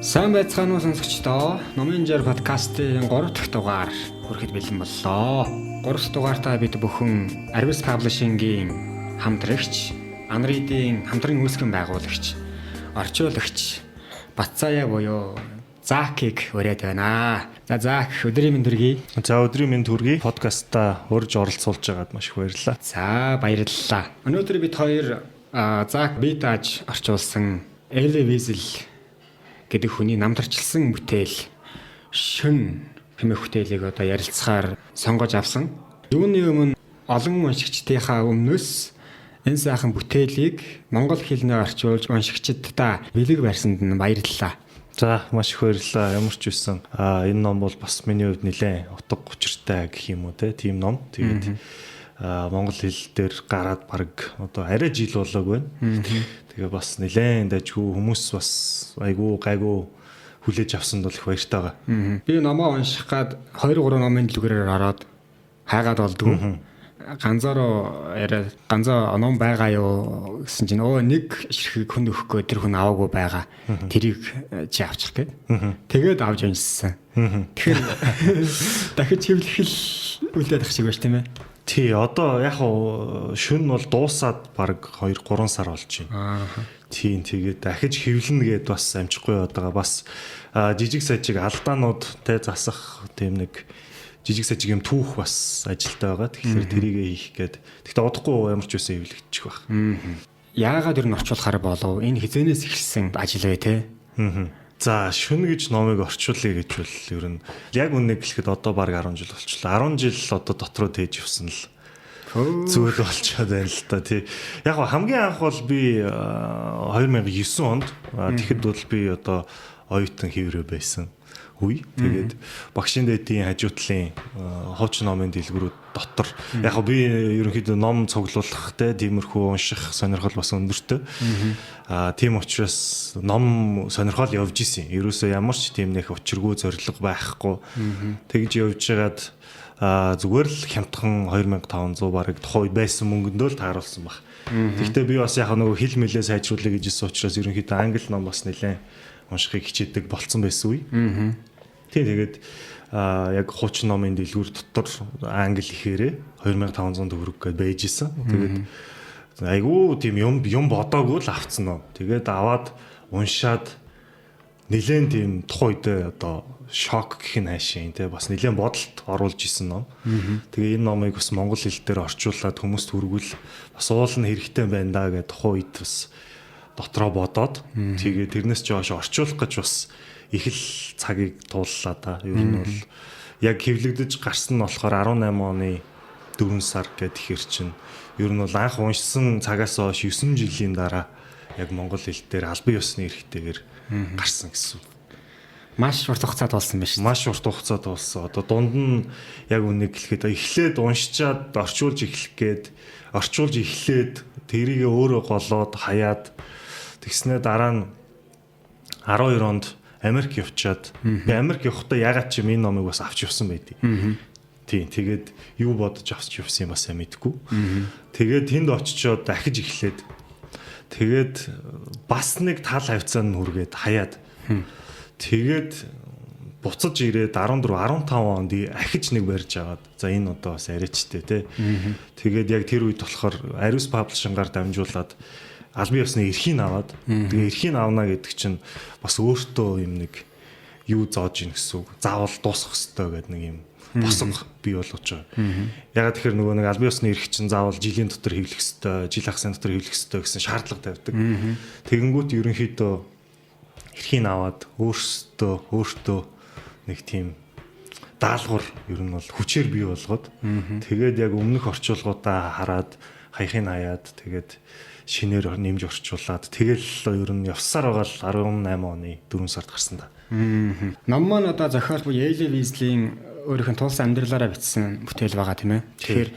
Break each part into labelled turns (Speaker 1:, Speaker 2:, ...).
Speaker 1: Сайн байцгаана уу сонсогчдоо. Номын жар подкастын 3 дахь дугаар хүрэхэд бэлэн боллоо. 3 дахь дугаартаа бид бүхэн Arvis Publishing-ийн хамтрагч, Unread-ийн хамтран үүсгэн байгуулагч, орчуулагч Батцаая буюу Закийг урьад байна. За Зак, өдрийн мэнд хүргэе.
Speaker 2: За өдрийн мэнд хүргэе. Подкастта урьж оролцуулж байгаад маш их баярлалаа.
Speaker 1: За баярлалаа. Өнөөдөр бид хоёр Зак битааж орчуулсан Elie Wiesel гэдэг хүний намдарчилсан бүтээл шин хэмээх бүтээлийг одоо ярилцахаар сонгож авсан. Юуны өмнө олон уншигчдийнхаа өмнөөс энэ сайхан бүтээлийг монгол хэлнээр орчуулж уншигчдаа бэлэг барьсанд нь баярлалаа.
Speaker 2: За маш их баярлалаа. Ямар ч үсэн энэ ном бол бас миний хувьд нэлээд утга учиртай гэх юм уу тийм ном. Тэгээд монгол хэл дээр гараад баг одоо арай жил болоог байна. Тэгээ бас нэлээд дажгүй хүмүүс бас айгүй гайгүй хүлээж авсанд бол их баяртай байгаа.
Speaker 1: Би номоо унших гад 2 3 номын дэлгүүрээр ороод хайгаад болдгоо. Ганцаа ном байгаа юу гэсэн чинь нэг ширхэг хүн өгөхгүй тэр хүн аваагүй байгаа. Тэрийг чи авчих гээд. Тэгээд авч уншсан. Тэгэхээр дахиж хэвлэхэл үлдээд ах шиг байж тийм ээ.
Speaker 2: Тий, одоо яг шүн бол дуусаад баг 2 3 сар болж байна. Тийм, тэгээд дахиж хэвлэнэ гэд бас амжихгүй байгаа. Бас жижиг сажиг алдаануудтай засах тийм нэг жижиг сажиг юм түүх бас ажилтаа байгаа. Тэгэхээр тэрийг хийх гээд. Гэхдээ удахгүй ямар ч үсэн хэвлэгдчих баг.
Speaker 1: Яагаад ер нь орчуулахаар болов? Энэ хизэнээс эхэлсэн ажил бай тээ.
Speaker 2: За шүн гэж номыг орчуулъя гэж бол ер нь яг үннийг хэлэхэд одоо баг 10 жил болчихлоо. 10 жил одоо дотроо тээж явсан л зүйл болчиход байна л та тий. Яг хамгийн анх бол би 2009 онд тэгэхэд бол би одоо оюутан хэврээ байсан. Тэгээд багшийн дэдийн хажуутлын хуучин номын дэлгүүрүүд дотор яг би ерөнхийдөө ном цуглуулах тиймэрхүү унших сонирхол бас өндөртэй. Тийм учраас ном сонирхол явж исэн. Ерөөсөө ямар ч тийм нэг учиргүй зориг байхгүй. Тэгж явж байгаад зүгээр л хямдхан 2500 бараг тухай байсан мөнгөндөө л тааруулсан баг. Гэхдээ би бас яг нөгөө хэл мэлээ сайжруулъя гэж ирсэн учраас ерөнхийдөө англи ном бас нэлээд уншихыг хичээдэг болцсон байсан үе. Тийм тэгээд яг хуучин номын дэлгүүр дотор англи ихээрээ 2500 төгрөг гэж байж исэн. Тэгээд айгүй тийм юм бодоогүй л авцсан ном. Тэгээд аваад уншаад нэлээд тийм тухайн үедээ одоо шок гэх нь хайшин те бас нэлээд бодолд оруулж исэн ном. Тэгээ энэ номыг бас монгол хэл дээр орчуулад хүмүүст хүргүүл бас уулна хэрэгтэй байна да гэж тухайн үед бас дотроо бодоод тэгээ тэрнээс ч хойш орчуулах гэж бас их л цагийг тууллаа та. Ер нь бол яг хэвлэгдэж гарсан нь болохоор 18 оны 4 сар гэхээр чинь ер нь бол анх уншсан цагаас хойш 9 жилийн дараа яг монгол хэл дээр албан ёсны эрхтэйгээр гарсан гэсэн.
Speaker 1: Маш урт хугацаад болсон байна шүү.
Speaker 2: Маш урт хугацаад болсон. Одоо дунд нь яг үнийг хэлэхэд эхлээд уншичаад орчуулж эхлээд тэрийг өөрөө голоод хаяад тэгснээр дараа нь 12 онд Америк явчаад би Америк явахдаа ягаад ч энэ номыг бас авч явсан байдгийг. Тийм тэгээд юу бодож авч явсан юм бас мэдгүй. Тэгээд тэнд очичоод дахиж эхлээд тэгээд бас нэг тал хавцаанд нүргээд хаяад тэгээд буцаж ирээд 14 15 онд ахиж нэг барьж агаад за энэ одоо бас арайчтэй тий. Тэгээд яг тэр үед болохоор Arvis Publishing-аар дамжуулаад албан ёсны эрхийг аваад тэгээ эрхийг авна гэдэг чинь бас өөртөө юм нэг юу зоож ийн гэсэн үг. Заавал дуусах хэрэгтэй гэдэг нэг юм босго бий болгож байгаа. Ягаад тэгэхээр нөгөө нэг албан ёсны эрх чинь заавал жилийн дотор хэвлэх хэрэгтэй, жил хагасны дотор хэвлэх хэрэгтэй гэсэн шаардлага тавьдаг. Тэгэнгүүт ерөнхийдөө эрхийг аваад өөртөө нэг тийм даалгавар ер нь бол хүчээр бий болгоод тэгээд яг өмнөх орчуулгуудаа хараад хаяхын хаяад тэгээд шинээр нэмж орчуулад тэгэл ер нь явсаар байгаа л 18 оны 4 сард гарсан да.
Speaker 1: Ном маань одоо зохиол буюу Elie Wiesel-ийн өөрийнх нь тулсан амьдралаараа бичсэн бүтээл байгаа тийм ээ. Тэгэхээр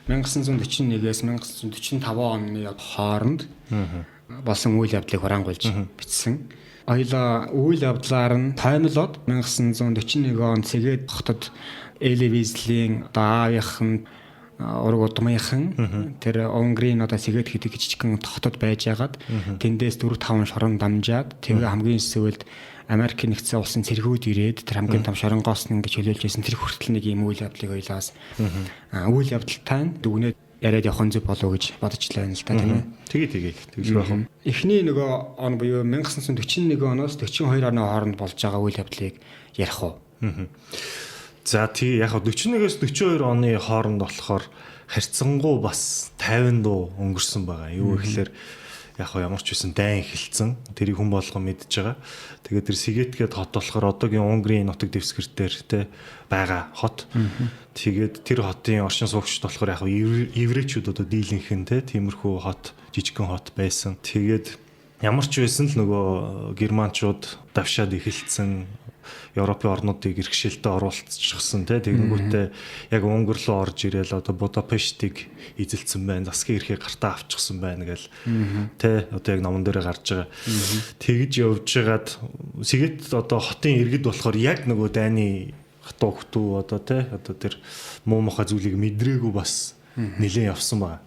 Speaker 1: 1941-ээс 1945 оны хооронд болсон үйл явдлыг хураангуйлж бичсэн. Хоёулаа үйл явдлаар нь таймлоод 1941 он цэгээд хотод Elie Wiesel-ийн аавынх нь ураг удмынхан тэр Унгарын одоо Сэгэд гэдэг жижигхэн хотод байж агаад тэндээс 4 5 шорон дамжаад тэгээ хамгийн сүүлд Америк нэгдсэн улсын цэргүүд ирээд тэр хамгийн том шоронгоос нь ингэж хөлөөлж байсан тэр хүртэл нэг юм үйл явдлыг ойлоос үйл явдалтай нь дүгнээд яриад явах нь зөв болов уу гэж бодож лээ л да тийм ээ.
Speaker 2: Тэгээ тэгж байх юм.
Speaker 1: Эхний нөгөө он буюу 1941 оноос 42 оны хооронд болж байгаа үйл явдлыг ярих уу?
Speaker 2: За тий яг 41-ээс 42 оны хооронд болохоор харьцангуй бас 50 дуу өнгөрсөн байгаа. Юу гэхээр яг ямар ч үсэн дайн эхэлсэн. Тэрийг хүн болгон мэдж байгаа. Тэгээд тэр Сигетгээд хот болохоор одоогийн Унгарын нутаг дэвсгэр дээр те байгаа хот. Тэгээд тэр хотын оршин суугчд болохоор яг еврейчүүд одоо дийлэнхэн те тиймэрхүү хот, жижигхэн хот байсан. Тэгээд ямар ч байсан л нөгөө германчууд давшаад эхэлсэн. Европын орнуудыг иргэшээлтэд оруулчихсан тэгэнгүүтээ яг Унгар руу орж ирээл одоо Будапештийг эзэлсэн байна. Засгийн эрхийг гартаа авчихсан байна гэл одоо яг номон дээрээ гарч байгаа. Тэгж явж байгаад Сигет одоо хотын иргэд болохоор яг нөгөө дайны хатуу хөтүү одоо тэр муу мухай зүйлийг мэдрээгүй бас нэлээд явсан байна.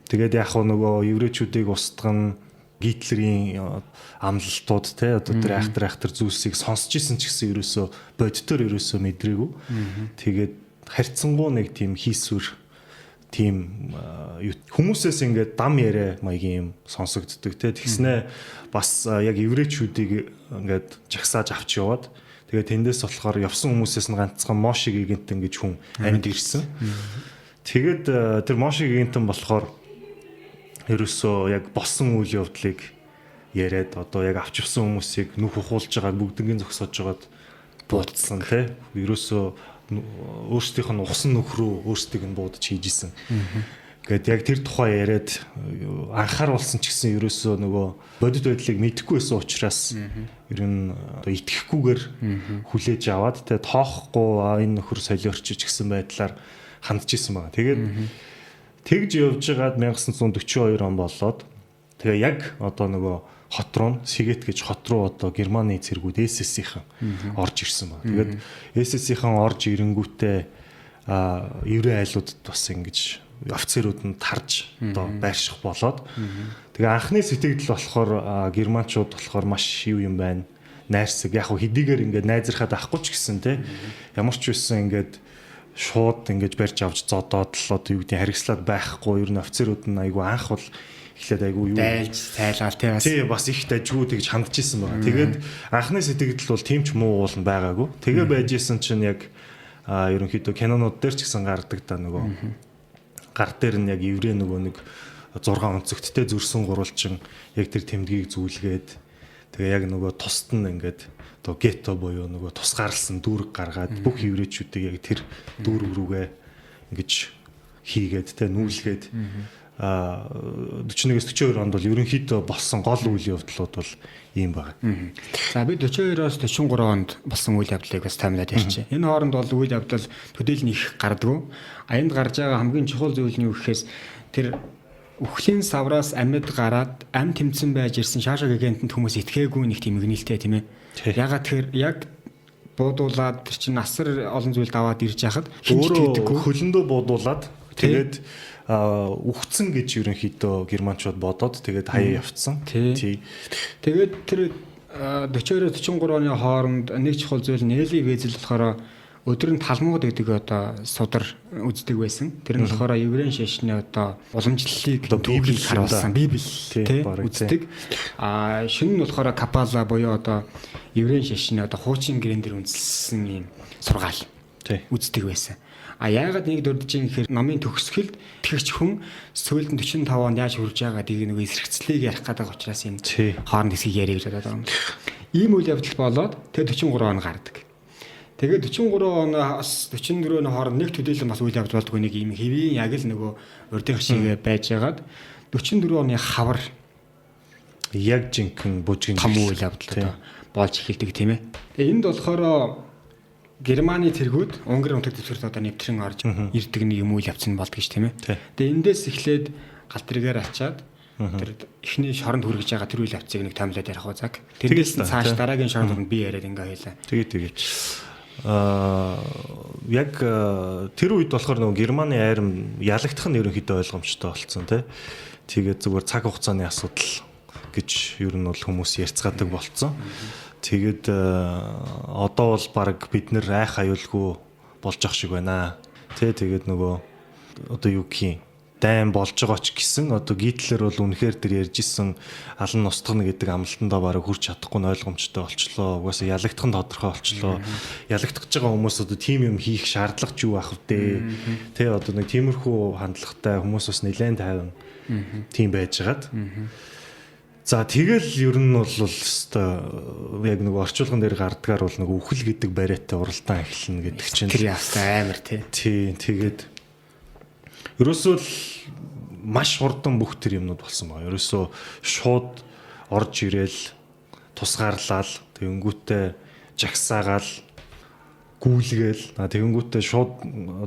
Speaker 2: Тэгээд яг нөгөө еврейчүүдийг устган Гитлерийн амлалтууд одоо тэр айхтар зүйлсийг сонсч исэн ч гэсэн ерөөсөө бодитоор ерөөсөө мэдрээгүй. Тэгээд харьцангуй нэг тийм хийсвэр тийм хүмүүсээс ингээд дам яриа маягийн юм сонсогддог тэгснэ бас яг еврейчүүдийг ингээд жагсааж авч яваад тэгээд тэндээс болохоор явсан хүмүүсээс нь ганцхан Моше Гигантен гэж хүн амьд ирсэн. Тэгээд тэр Моше Гигантен болохоор ерөөсөө яг болсон үйл явдлыг яриад одоо яг авчирсан хүмүүсийг нүх ухуулж байгааг бүгднийг зогсоож байгаад буудсан тий. Ерөөсөө өөрсдийнх нь усан нүх рүү өөрсдийг нь буудаж хийж исэн. Гэт яг тэр тухай яриад анхааруулсан ч гэсэн ерөөсөө нөгөө бодит байдлыг мэдэхгүй байсан учраас ер нь одоо итгэхгүйгээр хүлээж аваад тий тоохгүй энэ нөхөр солиорчиж гэсэн байдлаар хандж исэн байна. Тэгээд тэгж явж байгаад 1942 он болоод тэгээ яг одоо нөгөө хот руу Сигет гэж хот руу одоо Германы цэргүүд СС-ийнхэн орж ирсэн байна. Тэгээд СС-ийнхэн орж ирэнгүүтээ еврей айлуудад бас ингэж офицерууд нь тарж одоо байрших болоод тэгээ анхны сэтгэл болохоор германчууд болохоор маш юу юм байна. Найрсаг яг хэдийгээр ингээд найзрахад авахгүй ч гэсэн те ямар ч байсан ингээд шууд ингэж барьж авч зодоод л одоо юу гэдэг харгислаад байхгүй ер нь офицерууд нь айгүй анх бол эхлээд айгүй юу
Speaker 1: дайлж тайлгаал
Speaker 2: тий бас их дажгүй тэгж хандж исэн байгаа. Тэгээд анхны сэтгэл бол тийм ч муу уул нь байгаагүй. Тэгээ байж исэн чинь яг ерөнхийдөө кинонууд дээр ч гэсэн гардаг та нөгөө гар дээр нь яг еврей нөгөө нэг 6 онцгттэй зөрсөн гурвалжин яг тэр тэмдгийг зүүлгээд тэгээ яг нөгөө тусад нь ингээд одоо гетто буюу нөгөө тус гарлсан дүүрэг гаргаад бүх еврейчүүдийг яг тэр дүүрэг рүүгээ ингэж хийгээд тэ нүүлгээд 41-с 42 онд бол ерөнхийдөө болсон гол үйл явдлууд бол ийм байна.
Speaker 1: За би 42-оос 43 онд болсон үйл явдлыг бас таймлаад ярьчих. Энэ хооронд бол үйл явдал төдийлөн их гардгүй. Аянд гарч байгаа хамгийн чухал зүйл нь юу гэхээс тэр үхлийн савраас амьд гараад ам тэмцэн байж ирсэн Шаша Гигантент хүмүүс итгээгүй нэг тийм игнэлтэй тийм ээ. Ягаад тэр яг буудуулаад тэр чинь асар олон зүйл даваад ирж яхад
Speaker 2: өөрөө хөлөндөө буудуулаад тэгээд үхсэн гэж ерөнхийдөө германчууд бодоод тэгээд хаяа явцсан. Тий.
Speaker 1: Тэгээд тэр 42-43 оны хооронд нэг чухал зүйл нь Эли Везел болохоор өдөр нь талмууд гэдэг одоо судар үздэг байсан. Тэр нь болохоор еврейн шашны одоо уламжлалыг түүхийг харуулсан Библи тий үздэг. Шинэ нь болохоор Капала буюу одоо еврейн шашны одоо хуучин гэрэн дээр үндэслэсэн юм сургаал үздэг байсан. Яагаад нэг дурдж юм гэхээр номын төгсгөлд тэгэрч хүн сүүлд нь 45 онд яаж хүрж байгааг нэг эсрэгцлийг ярих гэдэг учраас энэ хооронд хэсгийг яриа гэж бодоод байгаа юм. Ийм үйл явдал болоод тэгээ 44 он гардаг. Тэгээд 43 оноос 44 оны хооронд нэг төдийлөн бас үйл явдал болдгоо нэг ийм хэвийн яг л нөгөө урдын хашиг байж байгаад 44 оны хавар
Speaker 2: яг жинхэнэ бужгийн
Speaker 1: том үйл явдал болж эхэлдэг тийм ээ. Тэгээ энд болохоор Германы цэргүүд Унгарын нутаг дэвсгэрт одоо нэвтрэн орж ирдэг нэг юм үйл явцсан болд гэж тийм ээ. Тэгээ эндээс эхлээд гал тэргээр ачаад тэр эхний шоронд хүргэж байгаа тэр үйл явцыг нэг томлоод ярих уу цаг. Тэрнээс цааш дараагийн шоронд би яриад ингээ хэлээ.
Speaker 2: Тэгээд яг тэр үед болохоор нөгөө Германы айрам ялагдах нь ерөнхийдөө ойлгомжтой болсон тий. Тэгээд зүгээр цаг хугацааны асуудал гэж ер нь бол хүмүүс ярьцгаадаг болцсон. Тэгээд одоо бол баг бид нэр айх аюулгүй болж ах шиг байна. Тэгээд нөгөө одоо юу гэх юм дайм болж байгаа ч гэсэн одоо Гитлер бол үнэхээр тэр ярьжсэн алан устгана гэдэг амлалтандаа бараг хүрч чадахгүй нь ойлгомжтой болчлоо. Угаасаа ялагдах нь тодорхой болчлоо. Ялагдах гэж байгаа хүмүүс одоо тим юм хийх шаардлага ч юу ах вдэ. Одоо нэг тиймэрхүү хандлагатай хүмүүс бас нэлээд тайван тим байжгаад. За тэгэл ер нь бол өстой яг нэг орчуулган дээр гардгаар бол нэг үхэл гэдэг бариатай уралдаан эхэлнэ гэдэг чинь
Speaker 1: тэр яастай амар тий.
Speaker 2: Тэгээд ерөөсөө л маш хурдан бүх тэр юмнууд болсон байгаа. Ерөөсөө шууд орж ирээл тусгаарлал тэгэнгүүтээ жагсаагаал гүйлгээл тэгэнгүүтээ шууд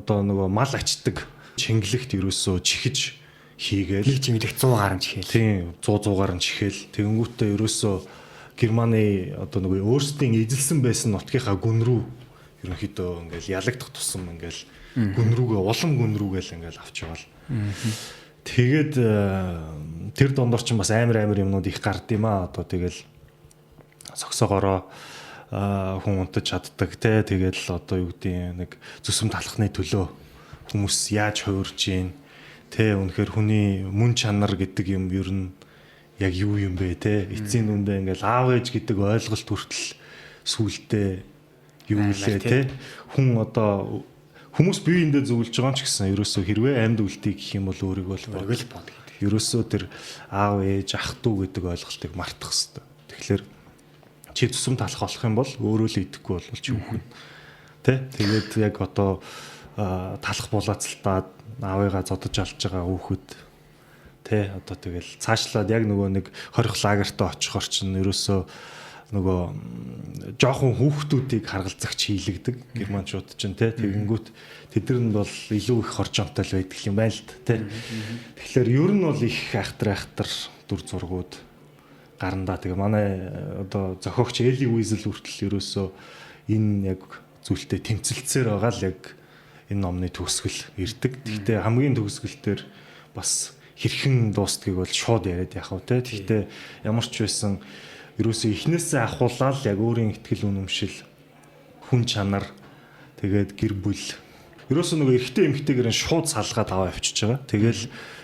Speaker 2: одоо нөгөө мал ачдаг чингэлэгт ерөөсөө чихэж хийгээл
Speaker 1: нэг чимэлэх 100 гарan чихээл.
Speaker 2: Тийм 100 гарan чихээл тэгэнгүүтээ ерөөсөө Германы одоо нөгөө өөрсдийн эзэлсэн байсан нутгийнхаа гүн рүү ерөнхийдөө ингээл ялагдах тусам ингээл гүн рүүгээ улам гүн рүүгээл ингээл авч яваал. Тэгээд тэр дондор ч бас амар юмнууд их гард юм аа. Одоо тэгэл согсоогоороо хүн унтаж чаддаг те. Тэгэл одоо юу гэдэг нэг зүсэм талхны төлөө хүмүүс яаж хуурж гин те. Үнэхээр хүний мөн чанар гэдэг юм ер нь яг юу юм бэ те. Эцсийн дүндээ ингээл аав ээж гэдэг ойлголт хүртэл сүултээ юу лээ те. Хүн одоо хүмүүс биеиндээ зөвлөж байгаа ч гэсэн ерөөсөө хэрвээ амьд үлдээ гэх юм бол өөрийгөө л бод гэдэг. Ерөөсөө тэр аав ээж ах トゥ гэдэг ойлголтыг мартах хэрэгтэй. Тэгэхээр чи зүсэм талах болох юм бол өөрөө л идэхгүй бол чи үхэн. Тэ? Тэгээд яг одоо талах булаацалтаад аавыгаа зодож алж байгаа хүүхэд тэ одоо тэгэл цаашлаад яг нөгөө нэг хорих лагертаа очихор чинь ерөөсөө нөгөө жоохон хүүхдүүдийг харгалзагч хийлэгдэг германчууд чинь те тэгэнгүүт тэдэнд бол илүү их хоржомтой л байдаг юм байна л те. Тэгэхээр ер нь бол их айхтар дүр зургууд гарандаа тэгээ манай одоо зохиогч Эли Уизл хүртэл ерөөсөө энэ яг зүйлтэй тэмцэлцээр байгаа л яг энэ номны төгсгөл ирдэг. Гэхдээ хамгийн төгсгөлтөр бас хэрхэн дуустгийг бол шууд яриад яхав те. Гэхдээ ямар ч байсан ерөөсөө эхнээсээ ахуулаад яг өөрийн ихтгэл үнэмшил хүн чанар тэгээд гэр бүл ерөөсөө нөгөө эрэгтэй эмэгтэйгээр нь шууд салгаад аваа явчихж байгаа. Тэгэл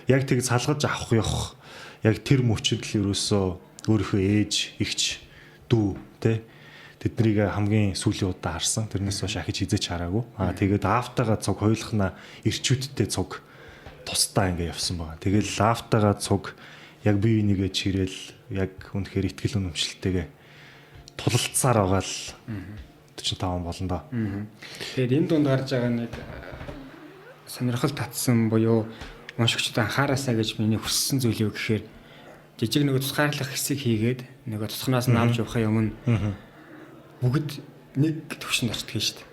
Speaker 2: яг тэг салгаж авах явах яг тэр мөчөд л ерөөсөө өөрийнхөө ээж, эгч, дүү тэ тэднийг хамгийн сүүлийн удаа харсан. Тэрнээс хойш ахиж хизээч хараагүй. Тэгээд аавтайгаа цуг хойлохна ирчүүдтэй цуг тусдаа ингэ явсан байгаа. Тэгэл аавтайгаа цуг яг бие бинийгээ чирээл яг үнэхээр ихтгэл үнэмшилтэйгээ тулалцсаар байгаа л 45 болно доо.
Speaker 1: Тэгээд энэ дунд гарч байгаа нэг сонирхол татсан буюу уншигчдад анхаараасаа гэж миний хүссэн зүйл юу гэхээр жижиг нэг тусгаарлах хэсэг хийгээд нэг тусахнаас нь авч явахын өмнө бүгд нэг төвшөнд очтгоо шүү дээ.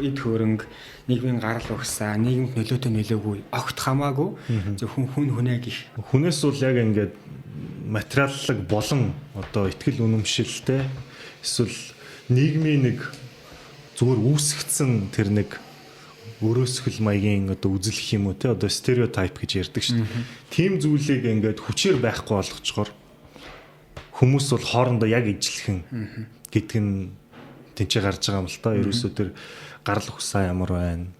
Speaker 1: Эд хөрөнгө нийгмийн гарал угсаа нийгэмд нөлөөтэй нөлөөгүй огт хамаагүй зөвхөн хүнээ гих
Speaker 2: хүнээс бол яг ингээд материаллог болон одоо ихтгэл үнэмшилтэй эсвэл нийгмийн нэг зүгээр үүсгэсэн тэр нэг өрөөсгөл маягийн одоо үзэлх юм уу те одоо стереотип гэж ярьдаг шүү дээ. Тим зүйлийг ингээд хүчээр байхгүй болгочгоор хүмүүс бол хоорондоо яг ижилхэн гэдэг нь тэнцээ гарч байгаа юм л та. Ерөөсөө тэр гарал ухсаа ямар байна?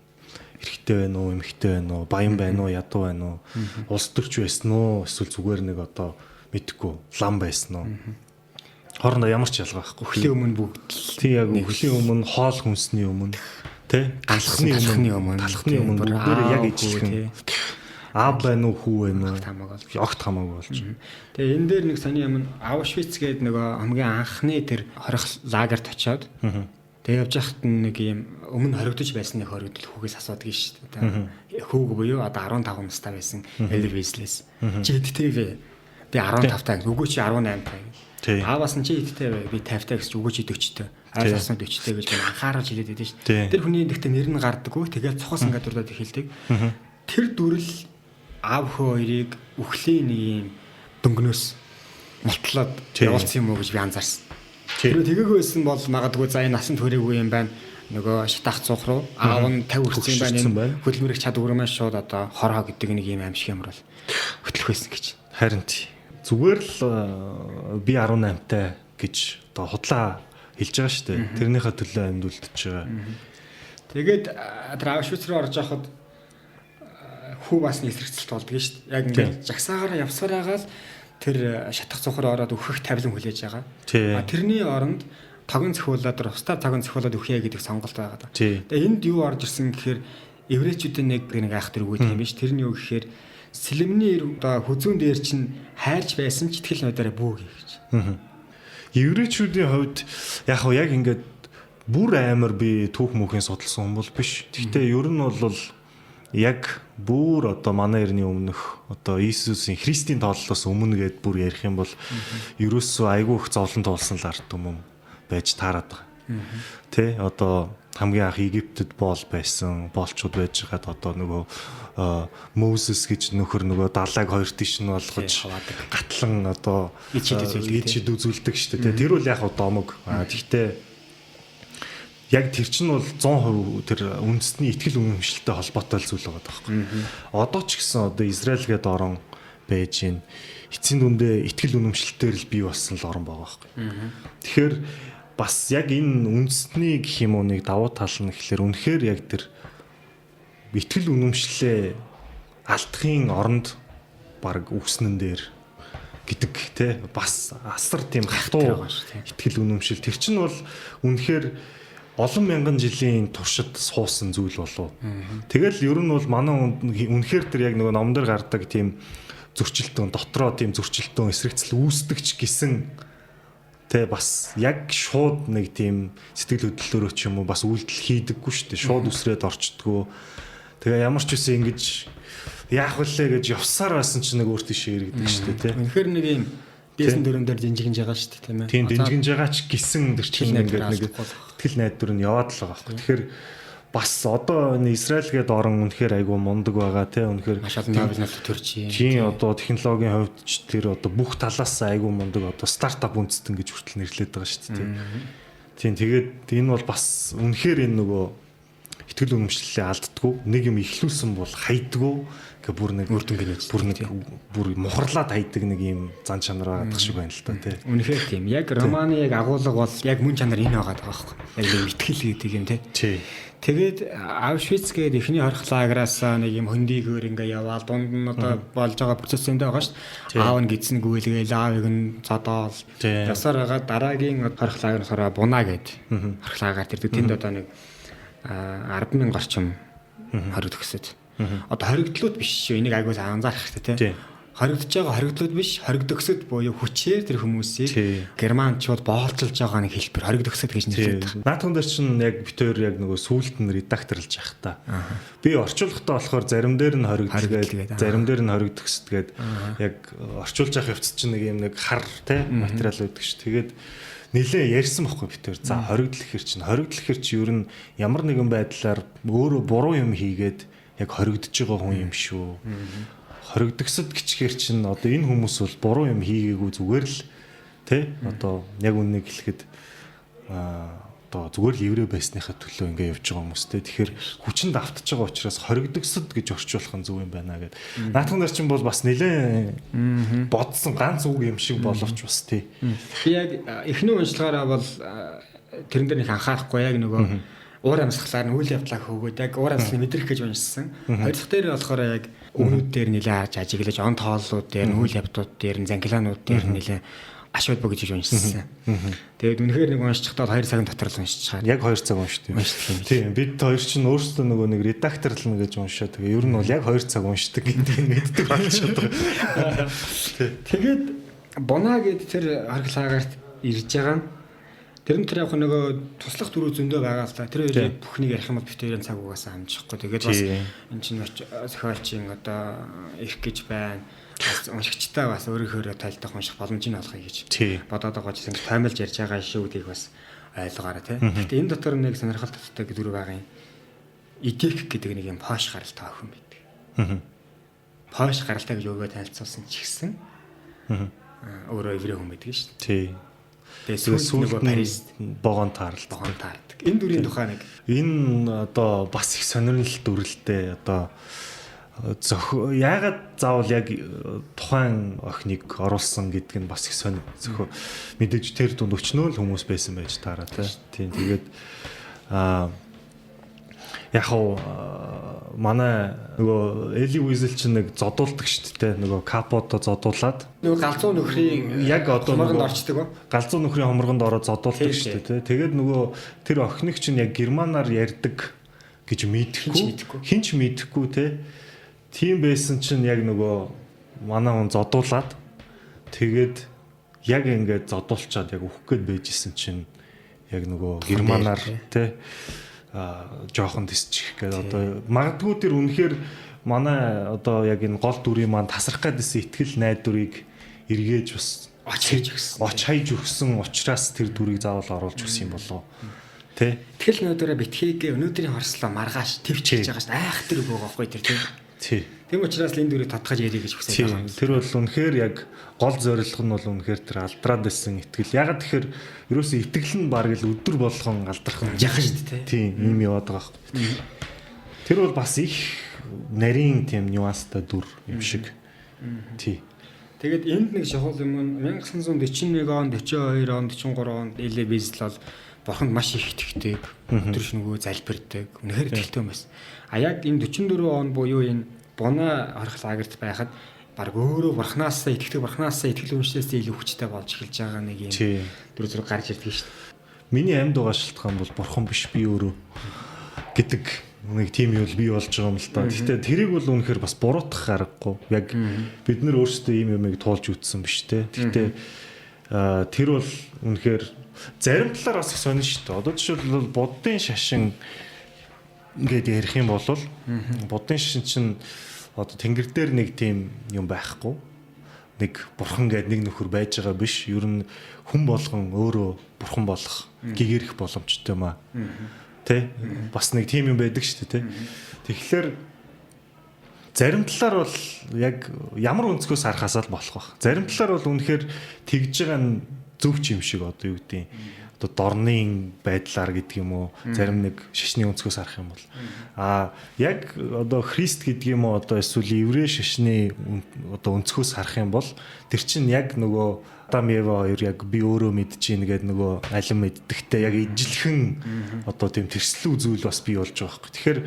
Speaker 2: Эрэгтэй байна уу, эмэгтэй байна уу, баян байна уу, ядуу байна уу, улс төрч байсан уу, эсвэл зүгээр нэг одоо мэдхгүй лам байсан уу? Хоорондоо ямар ч ялгаа байхгүй.
Speaker 1: Үхлийн өмнө бүгд
Speaker 2: тий яг үхлийн өмнө хоол хүнсний өмнө тий талхны өмнө бүгдээрээ яг ижилхэн аав байна уу, хүү байна уу, огт хамаагүй болж.
Speaker 1: Тэгээ энэ дээр нэг сони юм Аушвиц гэдэг нөгөө хамгийн анхны тэр хорих лагерт очиод тэгээ явж хахад нэг юм өмнө хоригдож байсан нэг хоригдол хүүгээс асуудаг шүү дээ. Хүүг буюу одоо 15 настай байсан Эли Визлэс. Чи хэдтэй вэ? Би 15 таа. Үгүй чи 18 таа. Ааваас нь чи хэдтэй вэ? Би 50 таа гэж үгүй чи 40 таа. Ааваас нь 40 таа гэж би анхаарал жилээд байдаг шүү дээ. Тэр хүний нэгтээ нэр нь гардаггүй. Тэгээд цохос ингээд дурдаад эхэлдэг. Тэр дүрэл аав хоёрыг үхлийн нэг юм дөнгнөөс мотлоод явуулсан юм уу гэж би анзаарсан. Тэр тэгээгөө байсан бол магадгүй за энэ насан туршаагүй юм байна. Нөгөө шатах цух руу аав нь 50 хүрсэн байна. Хөдөлмөрөх чадвармаа шууд одоо хороо гэдэг нэг юм аимшиг юм бол хөтлөх байсан гэж.
Speaker 2: Харин тий. Зүгээр л би 18 таа гэж одоо худлаа хэлж байгаа шүү дээ. Тэрнийхээ төлөө амьд үлдчихэж байгаа.
Speaker 1: Тэгээд тэр Аушвиц руу орж явахад хүү бас нэлэрхцэлт болдгоо шүү дээ. Яг ингээд жагсаагаараа явсаар хагаад тэр шатах цухар ороод өөхөх тавилан хүлээж байгаа. Тэрний оронд тогон цохиулаад устдаа тогон цохиулаад өөхье гэдэг сонголт байгаа даа. Тэгээд энд юу орж ирсэн гэхээр еврейчүүдийн нэг айх тэр үг юм биш. Тэрний юу гэхээр сэлэмний одоо хүзүүн дээр чинь хайрч байсан ч итгэл найдаараа бүү гэж.
Speaker 2: Еврейчүүдийн хувьд яг ингээд бүр амар би түүх мөхийн судалсан хүн бол биш. Гэхдээ ер нь бол яг бүр одоо манай эртний өмнөх одоо Иесусийн Христийн тооллоос өмнө гээд бүр ярих юм бол ерөөсөө айгүй их зовлон туулсан л ард түмэн байж таарад байгаа. Тэ одоо хамгийн анх Египтэд боол байсан, боолчууд байж хаад одоо нөгөө Мoses гэж нөхөр нөгөө далайг хоёр тийш нь болгож гатлан одоо ичид үзүүлдэг шүү дээ. Тэр бол яг домог. Гэхдээ яг тэр чинь бол 100% тэр үндэсний итгэл үнэмшилтэй холбоотой зүйл байгаа байхгүй. Одоо ч гэсэн одоо Израиль гээд орон байж гин эцсийн дүндээ итгэл үнэмшилтээр л бий болсон л орон байгаа байхгүй. Тэгэхээр бас яг энэ үндэсний гэх юм уу нэг давуу тал нь гэхэлэр үнэхээр яг тэр итгэл үнэмшлээ алдахын оронд баг үгснэн дээр гэдэг те бас асар тийм хатуу итгэл үнэмшил тэр чинь бол үнэхээр олон мянган жилийн туршид суусан зүйл болов. Тэгэл ер нь бол манай үнэхээр тэр яг нөгөө номдэр гардаг тийм зөрчилтөн дотроо тийм зөрчилтөн эсрэгцэл үүсдэгч гисэн тэ бас яг шууд нэг тийм сэтгэл хөдлөлөөрөө ч юм уу бас үйлдэл хийдэггүй шүү дээ. Шууд үсрээд орчдгоо. Тэгээ ямар ч үсэн ингэж яах вүлээ гэж явсаар байсан чинь нэг өөртөө ширэгдэг шүү дээ тэ.
Speaker 1: Үнэхээр нэг юм дээсэн дөрөн дээр динжигнж байгаа шүү дээ тийм ээ.
Speaker 2: Тийм динжигнж байгаа ч гисэн тэр чинь ингээд нэг итгэл найдвар нь яваад л байгаа байхгүй. Тэгэхээр бас одоо энэ Израиль гээд орон үнэхээр айгүй мундаг байгаа тий үнэхээр
Speaker 1: маш олон бизнес төрж юм.
Speaker 2: Тийм одоо технологийн хувьд ч тэр одоо бүх талаас айгүй мундаг одоо стартап үндэстэн гэж хүртэл нэрлэдэг байгаа шүү дээ. Тийм тэгээд энэ бол бас үнэхээр энэ нөгөө итгэл үнэмшлэлээ алддаггүй нэг юм ихлүүлсэн бол хайдаггүй гэх бүр нэг бүр мухарлаад хайдаг нэг юм зан чанар байгаа шиг байна л та тий.
Speaker 1: Үнэхээр тийм. Яг романы яг агуулга бол яг мөн чанар энэ байгаа байхгүй. Яг нэг итгэл гэдэг юм тий. Тэгээд Аушвиц гээд эхний хорих лагераас нэг юм хөндийгөр ингээ яваал дунд нь одоо болж байгаа процесс энэ байгаа шүү дээ. Аав нь гидсэн гүйлгээл аавыг нь зодоол. Ясаар байгаа дараагийн хорих лагераас ороо бунаа гээд хорих лагаар тэр тэнд одоо нэг 10,000 орчим хориг төгсөд. Одоо хоригдлууд биш шүү. Энийг айгуул анзаарах хэрэгтэй тий. Хоригдож байгаа хоригдлууд биш, хоригдөгсөд буюу хүчээр тэр хүмүүсийг германчууд боолцолж байгаа нэг хэлбэр хоригдөгсөд гэж нэрлэдэг.
Speaker 2: Наадхан дээр чинь яг битээр яг нөгөө сүулт нь редакторлж явах та. Би орчуулгахдаа болохоор зарим дээр нь хоригдгээд, зарим дээр нь хоригдөгсөд гээд яг орчуулж явах явц чинь нэг юм нэг хар тий материал байдаг ш. Тэгээд нилээ ярьсан бохгүй битээр. За хоригдлох хэр чинь ер нь ямар нэгэн байдлаар өөрөө буруу юм хийгээд яг хоригдож байгаа хүн юм шүү. Хоригдсод гिचгээр чинь одоо энэ хүмүүс бол буруу юм хийгээгүй зүгээр л тий одоо яг үннийг хэлэхэд одоо зүгээр л еврей байсныхаа төлөө ингээ явж байгаа хүмүүстэй. Тэгэхээр хүчинд автж байгаа учраас хоригдсод гэж орчуулах нь зөв юм байна гэд. Наадхан нар чинь бол бас нэлээ бодсон ганц үг юм шиг боловч бас тий.
Speaker 1: Би яг эхний уншлагаараа бол тэрэн дээр их анхаарахгүй яг нөгөө уур амьсгалаар нь үйл явдлаа хөөгөөд яг уур амьсгалыг мэдрэх гэж уншсан. Хоёр дахь дээр болохоор яг өгнүүд дээр нэлээ харж ажиглаж он тооллууд дээр нь үйл явдлууд дээр нь зангилаанууд дээр нь нэлээ ашууд богж гэж уншсан. Тэгээд үнэхээр нэг уншчихтаа 2 цагийн дотор л уншиж чагаа.
Speaker 2: Яг 2 цаг уншдаг. Тийм бид хоёр чинь өөрсдөө нөгөө нэг редакторлно гэж уншаа. Тэгээ ер нь бол яг 2 цаг уншдаг гэдэг мэддэг болчиход байгаа.
Speaker 1: Тэгээд бунаа гэд тэр харгалаагарт ирж байгаа нь тэр нь тэр яг нөгөө туслах дөрөв зөндөө байгаа л та. Тэр хоёрын бүхнийг ярих юм бол битэрийн цаг угаасаа амжихгүй. Тэгээд бас эн чинь зохиолчийн одоо ирэх гэж байна. Бас уншигчтай бас өөрийнхөө тайлдах унших боломжийг олгоё гэж бодоод байгаа ч ингэ таймлж ярьж байгаа шүү гэдгийг бас ойлгоорой тий. Гэхдээ энэ дотор нэг сонирхолтой зүйл байгаа юм. Идэх гэдэг нэг юм пош гаралтай охин байдаг. Пош гаралтай гэж өгөө танилцуулсан ч гэсэн өөрөө еврей хүн байдаг шүү дээ. Тэгээ сүүл нөгөө Парис
Speaker 2: богоон таардаг.
Speaker 1: Энэ дүрийн тухай нэг
Speaker 2: энэ одоо бас их сонирхолтой дүрлэлтэй одоо яагаад заавал яг тухайн охиныг оруулсан гэдг нь бас их сонир. Зөвхөн мэдээж тэр дунд өчнөө л хүмүүс байсан байж таараа тийм. Тэгээд яг манай нөгөө Эли Уизл чинь нэг зодуулдаг шүү дээ. Нөгөө капото зодуулаад
Speaker 1: нөгөө галзуу нөхрийн
Speaker 2: яг одоо
Speaker 1: хоморгонд орчдөг ба.
Speaker 2: Галзуу нөхрийн хоморгонд ороод зодуулдаг шүү дээ. Тэгээд нөгөө тэр охиныг чинь яг германаар ярьдаг гэж мэдхгүй. Хинч мэдэхгүй те. Тийм байсан чинь яг нөгөө манай хүн зодуулаад тэгээд яг ингээд зодуулчаад яг өөх гээд байжсэн чинь яг нөгөө германаар те жоохон тисчих гээд одоо магадгүй тэр үнэхээр манай одоо яг энэ гол дүрийн маань тасрах гэдсэн ихтгэл найдварыг эргээж бас оч хайж өгсөн учраас тэр дүрийг заавал оруулж өгсөн юм болов тий.
Speaker 1: Ихтгэл найдвараа битгийгээ өнөөдрийн хорслоо маргааш твч хийж байгаа шүү дээ. Айх тэр үг байгаа байхгүй тэр тий. Тийм учраас л энэ дүрийг тодтогож ярих гэж хүсэж байгаа юм.
Speaker 2: Тэр бол үнэхээр яг гол зорилго нь бол үнэхээр тэр алдраад байсан итгэл. Ягаад тэгэхээр ерөөсөө итгэл нь баг л өдөр болгон алдрах нь
Speaker 1: яах шүү дээ.
Speaker 2: Тийм юм яваад байгаа байхгүй. Тэр бол бас их нарийн тийм нюанстай дүр юм шиг. Тий.
Speaker 1: Тэгээд энд нэг шахал юм нь 1941 он, 42 он, 43 онд Эли Уизл бол бурханд маш их итгэдэг. Өдөр шөнөгүй залбирдаг. Үнэхээр итгэлтэй юм байсан. А яг энэ 44 он буюу энэ Буна орох лагерт байхад баг өөрөө бурхнаасаа итгэл үншлээсээ илүү хүчтэй болж эхэлж байгаа нэг юм дүр зураг гарч ирдэг шүү дээ.
Speaker 2: Миний амьд байгаа шалтгаан бол бурхан биш би өөрөө гэдэг нэг тийм юм бий болж байгаа юм л та. Гэхдээ тэрийг бол үнэхээр бас буруутгах аргагүй. Яг бид нар өөрсдөө ийм юмыг туулж үтсэн биш те. Гэхдээ тэр бол үнэхээр зарим талаар бас их сонир шүү дээ. Одоо жишээлбэл буддын шашин ингээд ярих юм бол буддын шашин чинь одоо тэнгэр дээр нэг тийм юм байхгүй. Нэг бурхан гэдэг нэг нөхөр байж байгаа биш. Ер нь хүн болгон өөрөө бурхан болох гэгэрэх боломжтой юм аа. Тэ? Бас нэг тийм юм байдаг шүү дээ, тэ. Тэгэхээр зарим талаар бол яг ямар өнцгөөс харахаас л болох баг. Зарим талаар бол үнэхээр тэгж байгаа нь зөв ч юм шиг одоо юу гэдэг одоо дорны байдлаар гэдэг юм уу зарим нэг шашны өнцгөөс харах юм бол яг одоо Христ гэдэг юм уу одоо эсвэл еврей шашны одоо өнцгөөс харах юм бол тэр чинь яг нөгөө Адам Ева хоёр яг би өөрөө мэдчихээн гэдэг нөгөө алин мэддэгтэй яг ижилхэн одоо тийм тэрслүү зүйл бас бий болж байгаа хэрэг. Тэгэхээр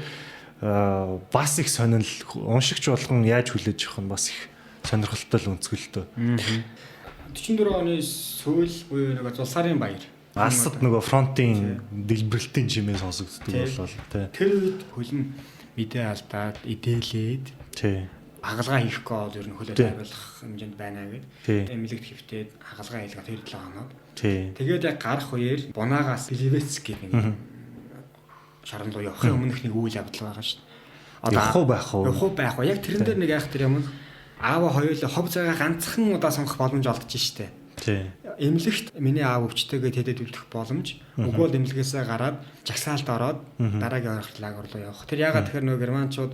Speaker 2: бас их сонирхол уншигч болгон яаж хүлээж авах нь бас их сонирхолтой л өнцгөлтэй.
Speaker 1: 44 оны сүүл буюу нэг Зулсарын баяр.
Speaker 2: Алсад нөгөө фронтын дэлбэрэлтийн жимээ сонсогддог болол тий.
Speaker 1: Тэр үед хөлн мэдээ алдаад идээлээд
Speaker 2: тий.
Speaker 1: Хагалгаа хийхгүй бол ер нь хөлөө тайруулах хэмжээнд байна гэдэг. Эмнэлэгт хэвтээд хагалгаа хийлгээ тэр 7 хоног.
Speaker 2: Тий.
Speaker 1: Тэгээд яг гарах үеэр Бунагаас Ливец гэдэг нэг шаран руу явахын өмнөх нэг үйл явдал байгаа шүү дээ.
Speaker 2: Явах уу
Speaker 1: байх уу. Яг тэрэн дээр нэг айх тэр юм аава хоёулаа хов цагаа ганцхан удаа сонгох боломж олдож штэ.
Speaker 2: Тий.
Speaker 1: Эмнэлэгт миний аав өвчтэйгээ тэдэд үлдэх боломж. Өгөөл эмнэлгээсээ гараад жагсаалд ороод дараагийн орох лагер руу явах. Тэр ягаад тэгэхээр нөгөө германчууд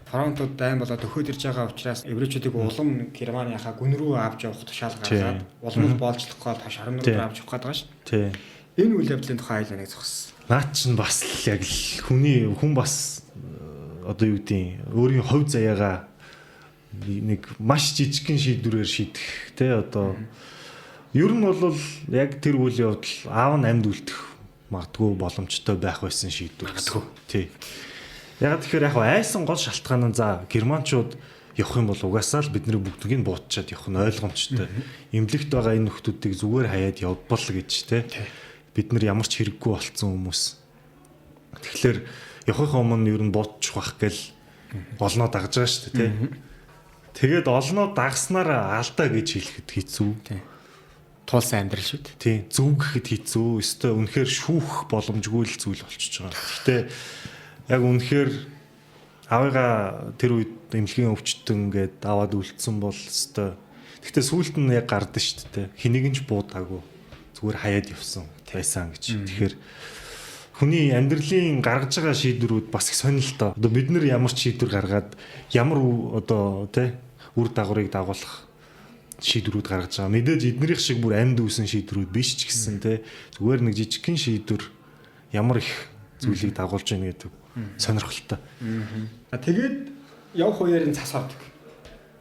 Speaker 1: фронтууд дайн болоод өхөөд ирж байгаа учраас еврейчүүдийг улам Германыхаа гүн рүү авч явах тушаал гаргаад улам боолжлох гол хаш орон руу авч явах гэдэг байгаа шүү.
Speaker 2: Тий.
Speaker 1: Энэ үйл явдлын тухай айлаа нэг зогссон.
Speaker 2: Наад чинь бас л яг л хүн бас одоо юу гэдэг өөрийн хувь заяагаа нэг маш жижигхэн шийдвэрээр шийдэх тий одоо ер нь бол яг тэр үйл явдал аав нь амьд үлдэх магадгүй боломжтой байх байсан шийдвэр гэсэн. Тий. Яг тэгэхээр яг айсан гол шалтгаан нь за германчууд явах юм бол угаасаа л бидний бүгднийг буутчаад явах нь ойлгомжтой. Имлэгт байгаа энэ нөхдүүдийг зүгээр хаяад явбал гэж тий. Бид нар ямар ч хэрэггүй болцсон хүмүүс. Тэгэхээр явахын өмнө ер нь буутчих байх гээл олноо дагж байгаа шүү дээ тий. Тэгээд олноо дагснараа алдаа гэж хэлэхэд хэцүү.
Speaker 1: Тулсан амьдрал шүү дээ.
Speaker 2: Тий. Зүг гэхэд хэцүү. Өстой үнэхээр шүүх боломжгүй л зүйл болчихж байгаа. Гэхдээ яг үнэхээр авыгаа тэр үед эмнэлгийн өвчтөн гээд аваад үлдсэн бол өстой. Гэхдээ сүүлд нь яг гардаг шүү дээ. Хэнийг нь ч буудаагүй. Зүгээр хаяад явсан байсан гэж. Тэгэхээр хүний амьдралын гаргаж байгаа шийдвэрүүд бас их сонирхолтой. Одоо бид нар ямар ч шийдвэр гаргаад ямар одоо тий үр дагаврыг дагуулах шийдвэрүүд гаргаж байгаа. Мэдээж эднэрийнх шиг бүр амьд үүсэн шийдвэрүүд биш ч гэсэн тий зүгээр нэг жижигхэн шийдвэр ямар их зүйлийг дагуулж яах гэдэг сонирхолтой.
Speaker 1: Тэгээд явах үеэр нь цас ордог.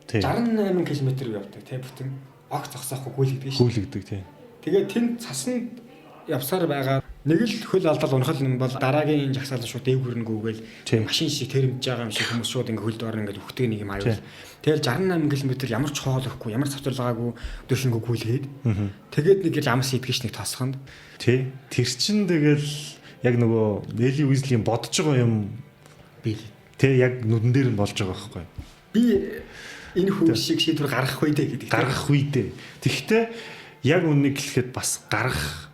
Speaker 2: Тий.
Speaker 1: 68 км явдаг тий бүтэн огт зогсоохгүй гүйлгдэг шүү.
Speaker 2: Гүйлгдэг тий.
Speaker 1: Тэгээд тэнд цаснд явсаар байгаа нэг л хөл алдал унахал юм бол дараагийн жагсаалан шууд дэв хөрнгүүгээл машин шиг тэрэмж байгаа юм шиг хүмүүс шууд ингээ хөлд орно ингээ үхдэг нэг юм аюул. Тэгэл 68 км ямар ч хоол өгөхгүй, ямар цавцлагаагүй дөшингөө гүйлгээд. Тэгээд нэг л амс идэгш нэг тосхонд.
Speaker 2: Тий. Тэр чин тэгэл яг нөгөө Эли Уизлийн бодож байгаа юм
Speaker 1: би
Speaker 2: тий яг нүдэн дээр нь болж байгаа байхгүй.
Speaker 1: Би энэ хүү шиг шийдвэр гаргах үедээ гэдэг.
Speaker 2: Гаргах үедээ. Тэгэхдээ яг үннийг хэлэхэд бас гаргах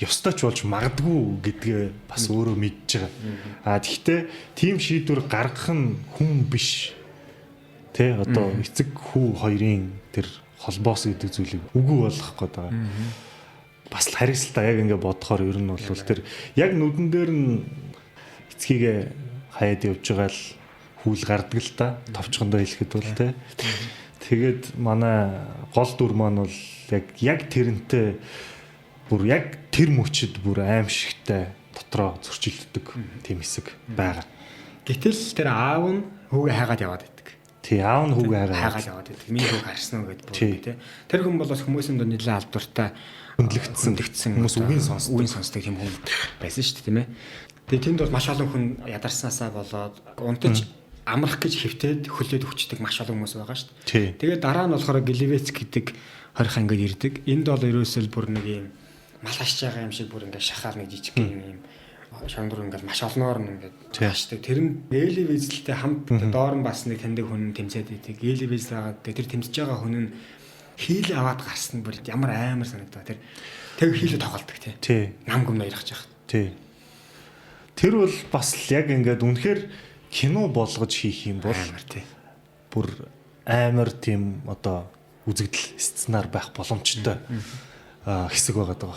Speaker 2: ёстой ч болж магадгүй гэдгээ бас өөрөө мэдж байгаа. Тэгэхдээ тийм шийдвэр гаргах нь хүн биш. Тэ одоо эцэг хүү хоёрын тэр холбоос гэдэг зүйлийг үгүй болгох гээд байгаа. Бас л харигсалтаа яг ингэ бодохоор ер нь бол тэр яг нүдэн дээр нь эцгийгээ хаяад явж байгаа л хүл гардаг л та. Товчхондоо хэлэхэд бол тэ. Тэгээд манай гол дүр маань бол яг тэрнтэй бүр яг тэр мөчөд бүр аимшигтай дотроо зөрчилддөг тийм хэсэг байгаа.
Speaker 1: Гэтэл тэр аав нь хүүгээ хайгаад яваад байдаг.
Speaker 2: Тий, аав нь хүүгээ
Speaker 1: хайгаад яваад байдаг. Миний хүүг харсан уу гэдээ бүр тий. Тэр хүн бол бас хүмүүсийн донд нэлээд алдвартай хөндлөгдсөн хүмүүс үгийн сонсдог тийм хүн байсан шүү дээ тийм ээ. Тэгээ тэнд бол маш олон хүн ядарснаасаа болоод унтаж амрах гэж хэвтээд хөлөөд өчтдөг маш олон хүмүүс байгаа шүү дээ. Тэгээ дараа нь болохоор Гэлевец гэдэг хорих ангид ирдэг. Энд бол ерөөсөө бүр нэг юм мал ашиж байгаа юм шиг бүр ингээд шахаар нэг жижиг юм шондор ингээд маш олноор ингээд таашдаг. Тэр нь Эли Визэлтэй хамт доор нь бас нэг таньдаг хүн тэмцээд идэг. Эли Визэл байгаа. Тэр тэмцэж байгаа хүн нь хийл аваад гарсан бүр ямар амар санагдаа. Тэр хийлээ тоглолдог тий. Нам гүм ярих жаах.
Speaker 2: Тий. Тэр бол бас л яг ингээд үнэхээр кино болгож хийх юм бол
Speaker 1: амар тий.
Speaker 2: Бүр амар тийм одоо үзэгдэл сценаар байх боломжтой хэсэг байгаа даа.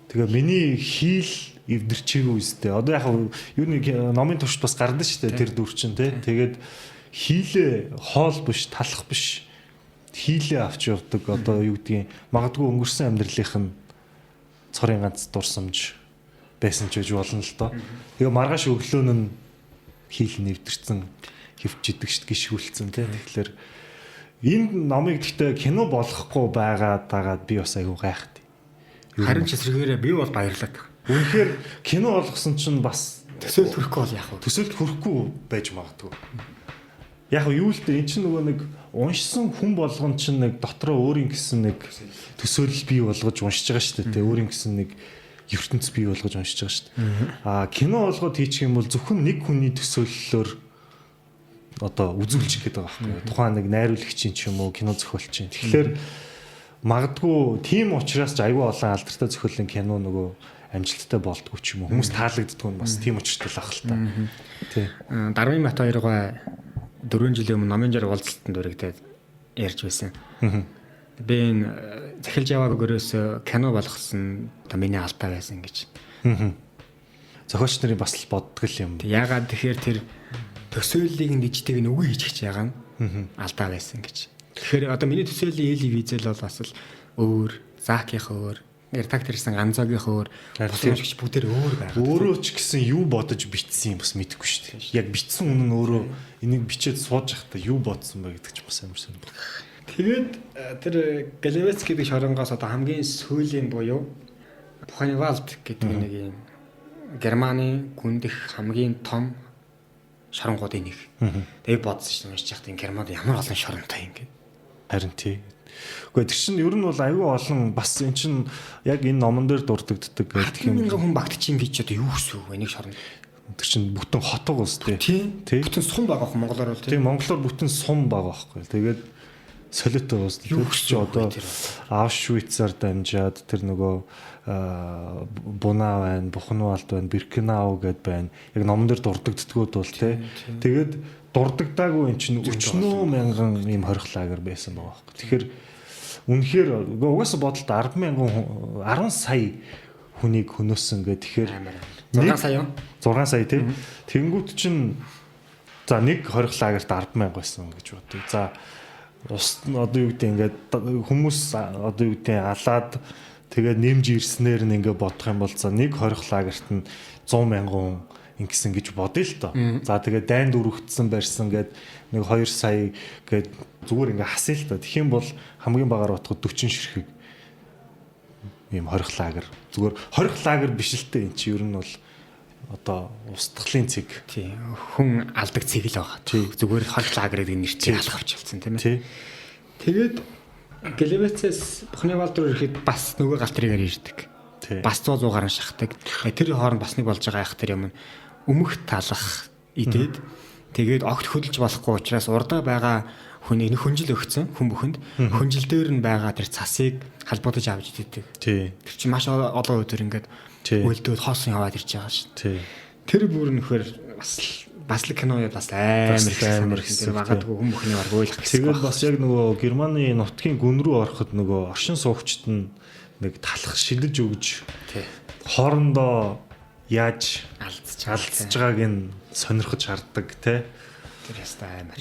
Speaker 2: Тэгээ миний хийл эвдэрчээгүй үстэй. Одоо яг юу нэг номын төвшд бас гардаг шүү дээ тэр дүр чинь тий. Тэгээд хийлээ хоол биш, талах биш. Хийлээ авч явдаг. Одоо юу гэдгийг магадгүй өнгөрсөн амьдралынх нь цорын ганц дурсамж байсан ч гэж болно л доо. Тэгээ маргааш өглөө нь хийл нэвдэрсэн хөвчидэг шүү гიშгүүлсэн тий. Тэгэхээр энэ номыг гэхдээ кино болгохгүй байгаад би бас айгүй гайхав.
Speaker 1: Харин ч эсрэгээрээ би бол баярлаад.
Speaker 2: Үнэхээр кино болгосон чинь бас
Speaker 1: төсөөлт хүрэхгүй бол яах вэ?
Speaker 2: Төсөөлт хүрэхгүй байж магадгүй. Яг юу л дээ эн чинь нөгөө нэг уншсан хүн болгон чинь нэг дотроо өөрийн гэсэн нэг төсөөлөл бий болгож уншиж байгаа шүү дээ. Өөрийн гэсэн нэг ертөнц бий болгож уншиж байгаа шүү дээ. Кино болгоод хийчих юм бол зөвхөн нэг хүний төсөөллөөр одоо үзүүлчих гээд байгаа байхгүй юу. Тухайн нэг найруулагчийн ч юм уу кино зохиолчийн. Тэгэхээр магадгүй тийм учраас ч аюул олон алдартай зохиолын кино нөгөө амжилттай болдгоо ч юм уу. Хүмүүс таалагддаг нь бас тийм учиртай л ах л та. Тий.
Speaker 1: Дармын Бат хоёроо 4 жилийн өмнө номын жар уулзалтанд өргөдөд ярьж байсан. Би энэ захилж явааг өрөөс кино болгосон одоо миний алдаа байсан гэж.
Speaker 2: Зохиолч нарын бас л боддог юм.
Speaker 1: Ягаад тэгэхээр тэр төсөөллийг нэгжтэйг нь үгүй хийчих яагаад алдаа байсан гэж. Тэгэхээр одоо миний төсөөллийн Эли Визэл бол бас л өөр, Заких өөр, редакторсан Ганзогийн өөр, боловсрогч бүгдээр өөр байгаа.
Speaker 2: Өөрөө ч гэсэн юу бодож бичсэн юм бас мэдэхгүй шүү дээ. Яг бичсэн үнэн нь өөрөө энийг бичээд сууж явахдаа юу бодсон бэ гэдэг ч бас амар сонирхол.
Speaker 1: Тэгээд тэр Гэлевец гэдэг шоронгоос одоо хамгийн сүүлийн буюу Бухенвальд гэдэг нэг юм Германы гүндэх хамгийн том шоронгуудын нэг. Тэгээд бодсон шүү дээ уншиж яхад энэ Германд ямар олон шоронтой юм гээд.
Speaker 2: Харин тий. Гэхдээ тэр чинь ер нь бол аюу олон бас эн чинь яг энэ номон дээр дурддагддаг гэх юм.
Speaker 1: Хүн багтчих гэж одоо юу гэсэн үг вэ? Нэг шоронд.
Speaker 2: Тэр чинь бүтэн хотог ус тий.
Speaker 1: Бүтэн сум байгаа хөө монголоор бол тий.
Speaker 2: Тий монголоор бүтэн сум байгаа байхгүй. Тэгээд солиотой ус. Тэр чи одоо Аушвицаар дамжаад тэр нөгөө Бунаа байна, Бухенвальд байна, Биркенау гэд байна. Яг номон дээр дурддагддгууд бол тий. Тэгээд дурддагдаагүй эн чинь 40 мянган ийм хорих лагер байсан байгаа байхгүй. Тэгэхээр үнэхээр угаасаа бодолд 10 сая хүнийг хөнөөсөн гэх тэгэхээр
Speaker 1: 6 сая юу?
Speaker 2: 6 сая тий. Тэнгүүт чинь за нэг хорих лагерт 10,000 байсан гэж бодъё. За ус одоо юу гэдэг ингээд хүмүүс одоо юу гэдэг алаад тэгээд нэмж ирснээр нь ингээд бодох юм бол за нэг хорих лагерт нь 100,000 ингэсэн гэж бодъё л тоо. За тэгээд дайнд үргэгдсэн барьсан гэд нэг 2 сая гэд зүгээр ингээ хасъя л тоо. Тэгэх юм бол хамгийн багаар утгад 40 ширхэг ийм хорих лагер. Зүгээр хорих лагер биш л тээ эн чи ер нь бол одоо устгалын цэг.
Speaker 1: Тий. Хүн алдаг цэг л байгаа. Зүгээр хорих лагер гэдэг нэртэй алах авчихсан тийм ээ. Тэгээд Гэлевэцээс Бухны валд руу ирэхэд бас нөгөө галтрыгаар ирдэг. Бас 100 гаруй шахдаг. Тэр хооронд бас нэг болж байгаа ах тэр юм өмөх талах идээд тэгээд огт хөдөлж болохгүй учраас урдаа байгаа хүний нэг хүнжил өгцөн хүн бүхэнд хүнжил дээр нь байгаа тэр цасыг халбуудаж авч иддэг. Тэр чинь маш олон өдөр ингээд үлдээд хоосон яваад ирж байгаа шүү. Тэр бүр нөхөр бас л кинояд бас амар их тэр магадгүй хүн бүхний баг ойлгох гэсэн.
Speaker 2: Тэгээд бас яг нөгөө Германы нутгийн гүн рүү ороход нөгөө оршин суугчид нь нэг талах шидэж өгж хоорондоо яаж алдсаж байгааг нь сонирхож харддаг те.
Speaker 1: Тэр ястаа амар.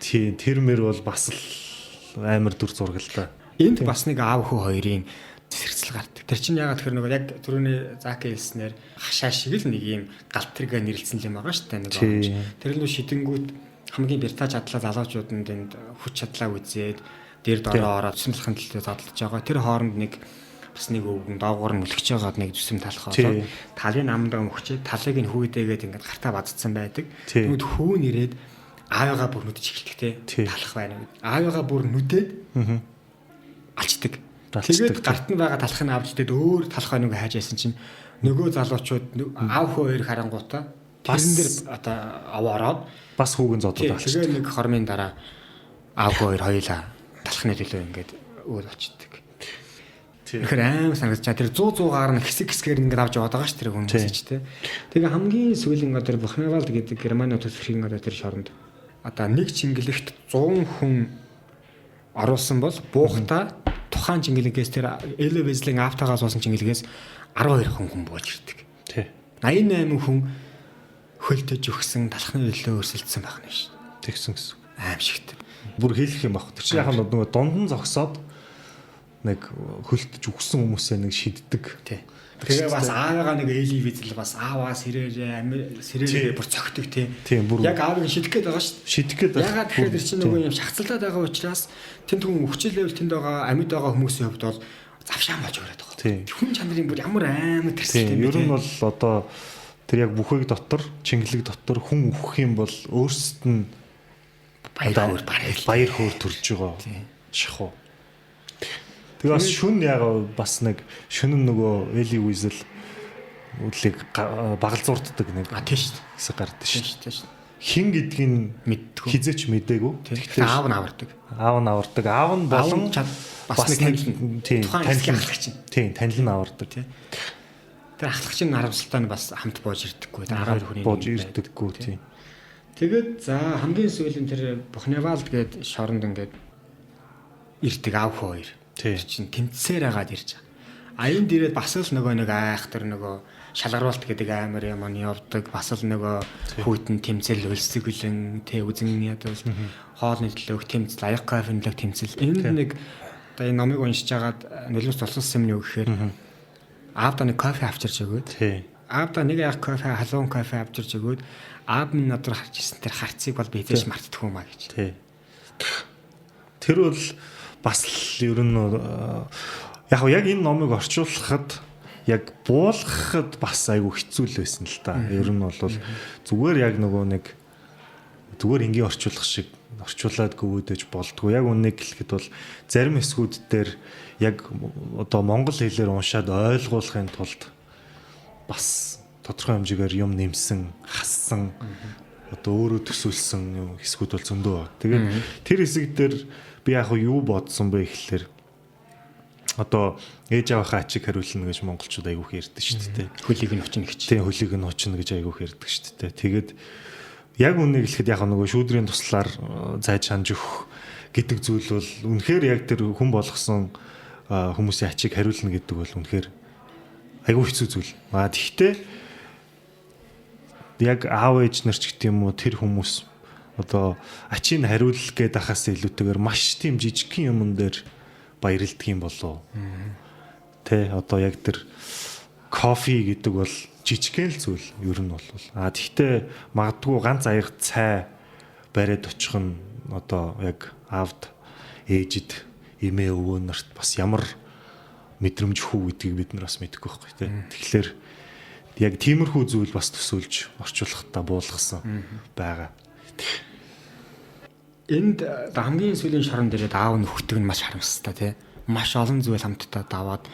Speaker 2: Тэр мэр бол бас л амар дүр зураг л да.
Speaker 1: Энд бас нэг аав хүү хоёрын цэцэрцэл гардаг. Тэр чинь ягаад тэр нөгөө яг түрүүний Заки хэлснээр хашаа шиг л нэг юм галтрыгаа нэрлэлсэн юм байгаа шүү дээ нэг оомж. Тэр л шидэнгүүт хамгийн бертаж чадлаа залуучууд нь тэнд хүч чадлаа үзээд дээр доороо ороод цэцэрлэхэн төлөө задлаж байгаа. Тэр хооронд нэг бас нэг өвгөн доогуур нь үлгэж байгаад нэг зүсэм талах болоод талын амдаа мөхчээ талыг нь хүйдээгээд ингээд гартаа бадцсан байдаг. Тэгмэд хүү нэрээд аавыгаа бүр нүдэж эхэлдэг те талах байна. Аавыгаа бүр нүдээд алчдаг. Тэгээд гарт нь байгаа талах нь авч идээд өөр талах байныг хайж яасан чинь нөгөө залуучууд аав хүү хоёр харангуудаа тэрэн дээр одоо аваараад
Speaker 2: бас хүүгэн зодод алчдаг.
Speaker 1: Тэгээд нэг хормын дараа аав хүү хоёр хоёулаа талахны төлөө ингээд өөр болчихдаг. Тэгэхээр аим санагдаж тэр 100 нь хэсгээр ингээд авч яваад байгаа ш тэр хүмүүс ч тий. Тэгээ хамгийн сүүлийн одоо Бухнавалд гэдэг Германы төсвөрийн одоо тэр шоронд одоо нэг чингэлэгт 100 хүн оруулсан бол буухта тухайн чингэлэгээс тэр Элевезлийн автагаас уусан чингэлэгээс 12 хүн бууж ирдэг.
Speaker 2: Тий.
Speaker 1: 88 хүн хөлтөж өгсөн талхны төлөө өрсөлдсөн байх нь ш.
Speaker 2: Тэгсэн гэсэн.
Speaker 1: Аим шигтэй.
Speaker 2: Бүр хэлэх юм баг. Тэр чинь яг нөгөө дунд нь зогсоод нэг хөлтөж өгсөн хүмүүсээ нэг шиддэг.
Speaker 1: Тий. Тэгээ бас аавыгаа нэг Элевезл бас ааваа сэрээрээ бүр цогтөг тий. Яг аавыг шидэх гээд байгаа ш.
Speaker 2: Шидэх гээд.
Speaker 1: Ягаад тэгэхээр тэр чинь нөгөө юм шахацлаад байгаа учраас тэнд хүн өвчл левел тэнд байгаа амьд байгаа хүмүүсийн хувьд бол завшаан болж өрөөд байгаа. Хүн чанарын бүр ямар амар тэрсэлтэй
Speaker 2: юм бэ? Ер нь бол одоо тэр яг бүхэг дотор, чингэлэг дотор хүн өөхөх юм бол өөрсдөд нь баяр хөөр төрж байгаа. Шахуу. Тэгээ бас шүн яг бас нэг шүнэн нөгөө Эли Уизл үлийг багалзуурддаг нэг
Speaker 1: тийш
Speaker 2: хэсэг гардаг шүү.
Speaker 1: Тийш.
Speaker 2: Хин гэдгийг
Speaker 1: мэддэггүй.
Speaker 2: Хизээч мэдээгүй.
Speaker 1: Тэгэхээр аав нь авардаг.
Speaker 2: Аав нь авардаг. Аав нь болон
Speaker 1: бас нэг танилахлагч.
Speaker 2: Тийм, танил нь авардаг.
Speaker 1: Тэр ахлагчийн харамсалтай нь бас хамт бууж ирдэггүй. 12 хүний
Speaker 2: бууж ирдэггүй тийм.
Speaker 1: Тэгээд за хамгийн сүүлийн тэр Бухневалд гээд шоронд ингээд ирдэг аав хоёр. Тэр чинь тэмцээр агаад ирж байгаа. Аян дээрээ бас л нөгөө нэг айхтар нөгөө шалгаруулалт гэдэг амар юм явдаг. Бас л нөгөө хүүтэн тэмцэл өлсгөлэн тэ үзэн ядвал хоолны төлөөх тэмцэл аяг кофений төлөөх тэмцэл. Энд нэг одоо энэ номыг уншиж агаад нөлөөс тулсан юм юу гэхээр аавда нэг кофе авчирч өгөөд. Аавда нэг аяг кофе халуун кофе авчирч өгөөд аав минь надад харж ирсэн тэр харцыг бол би зээш мартдаггүй маа гэж.
Speaker 2: Тэр бол бас л ер нь яг энэ номыг орчуулахад яг буулгахад бас айгүй хэцүү л байсан л та. Ер нь бол зүгээр яг нөгөө нэг зүгээр энгийн орчуулах шиг орчуулад гүвэдэж болдгоо. Яг үннийг хэлэхэд бол зарим хэсгүүд дээр яг одоо монгол хэлээр уншаад ойлгуулахын тулд бас тодорхой хэмжээгээр юм нэмсэн, хассан, одоо өөрөө төсөөлсөн хэсгүүд бол зөндөө байна. Тэгээд тэр хэсэг дээр би яг юу бодсон бэ гэхэлэр одоо ээж аваахаа ачиг хариулна гэж монголчууд айгүйх ярьдаг шүү дээ.
Speaker 1: Хөлийг нь очно гэж.
Speaker 2: Тийм, хөлийг нь очно гэж айгүйх ярьдаг шүү дээ. Тэгээд яг үннийг хэлэхэд яг нөгөө шүүдрийн туслаар зайж ханж өгөх гэдэг зүйл бол үнэхээр яг тэр хүн болгосон хүмүүсийн ачиг хариулна гэдэг бол үнэхээр айгүй хэцүү зүйл. Тэгэхдээ яг аав ээж нар ч гэдэг юм уу тэр хүмүүс одоо ачийг хариулах гээд ахаас илүүтэйгээр маш тийм жижигхэн юмн дээр баярлдаг юм болов. Тэ одоо яг тэр кофе гэдэг бол жижигхэн л зүйл ер нь бол. Тэгтээ магадгүй ганц аяга цай бариад очих нь одоо яг аавд ээжид эмээ өвөө нарт бас ямар мэдрэмж хүү гэдгийг бид нар бас мэдэхгүй байхгүй тий. Тэгэхээр яг тиймэрхүү зүйл бас төсөөлж орчуулахтаа буулгасан байгаа.
Speaker 1: Энд хамгийн сүүлийн шорон дээрээ аав нөхдөг нь маш харамсалтай тий. Маш олон зүйл хамтдаа даваад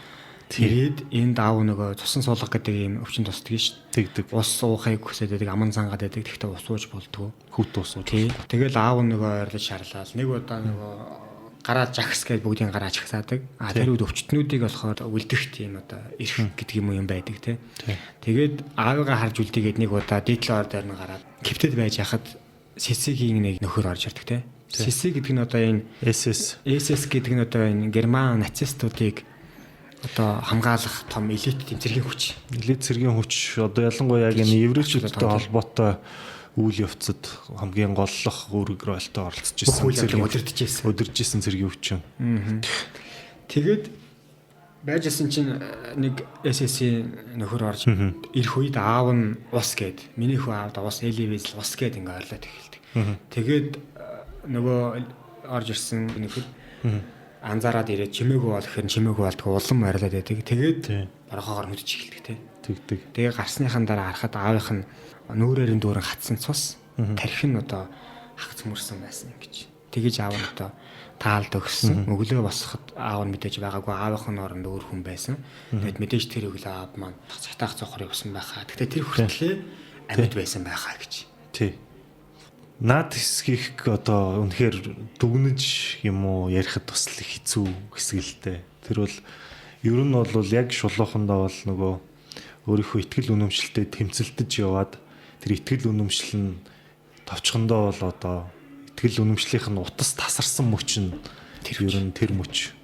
Speaker 1: тэгээд энд аав нөгөө цусан суулгах гэдэг ийм өвчин тусдаг ш.
Speaker 2: Тэгдэг.
Speaker 1: Ус суухыг хүсээд байдаг, аман зангаад байдаг. Тэгтээ ус ууж болдгоо.
Speaker 2: Хүүт ус ууж.
Speaker 1: Тэгэл аав нөгөө ойрлож шарлал. Нэг удаа нөгөө гараа жагс гэж бүгдийн гараа чагсаадаг. Тэр үед өвчтнүүдийг болохоор үлдэх тийм одоо эрх гэдэг юм байдаг тий. Тэгээд аавыгаа харж үлдээгээд нэг удаа дээдлээ дээр нь гараад кэптэд байж хахад Сесигийн нэг нөхөр орж ирдэг те. Сеси гэдэг нь одоо энэ SS гэдэг нь одоо энэ герман нацистуудыг одоо хамгаалах том элит цэргийн хүч.
Speaker 2: Элит цэргийн хүч одоо ялангуяа яг энэ еврейчүүдтэй холбоотой үйл явцад хамгийн голлох үүрэг ролтой оролцож ирсэн. Удирдж ирсэн цэргийн хүч юм.
Speaker 1: Тэгээд байжсэн чинь нэг SS-ийн нөхөр орж ирэх үед аав нь ус гээд миний хүү аавд ус эливэзл ус гээд ингээ орлоод эхэлдэг. Тэгээд нөгөө орж ирсэн нөхөр анзаараад ирээд чимээгүй бол гэхээр чимээгүй болдгоо улам орлоод байдаг. Тэгээд борохоогоор мэдж эхэлдэг те.
Speaker 2: Тэгдэг.
Speaker 1: Тэгээ гарсныхан дараа харахад аавынх нь нүүрээр дүүрэн хатсан цус тархин одоо хагцмөрсөн байсан юм гэж. Тэгэж аав нь одоо таалд өгсөн. Өглөө босоход аав нь мэдээж байгаагүй, аавынх нь оронд өөр хүн байсан. Тэгэд мэдээж тэр өглөө аав маань цатаах цохор явсан байхаа. Гэтэ тэр хүртлээ амьд байсан байхаа гэж.
Speaker 2: Тий. Наад хэсгийх одоо үнэхээр дүгнэж юм уу ярихад бас л хэцүү хэсэг л дээ. Тэр бол ер нь бол яг шулуухандаа бол нөгөө өөрийнхөө ихтгэл үнэмшилтэд тэмцэлдэж яваад тэр ихтгэл үнэмшил нь товчхондоо бол одоо ихтгэл үнэмшлийнх нь утас тасарсан мөч нь ер нь тэр мөч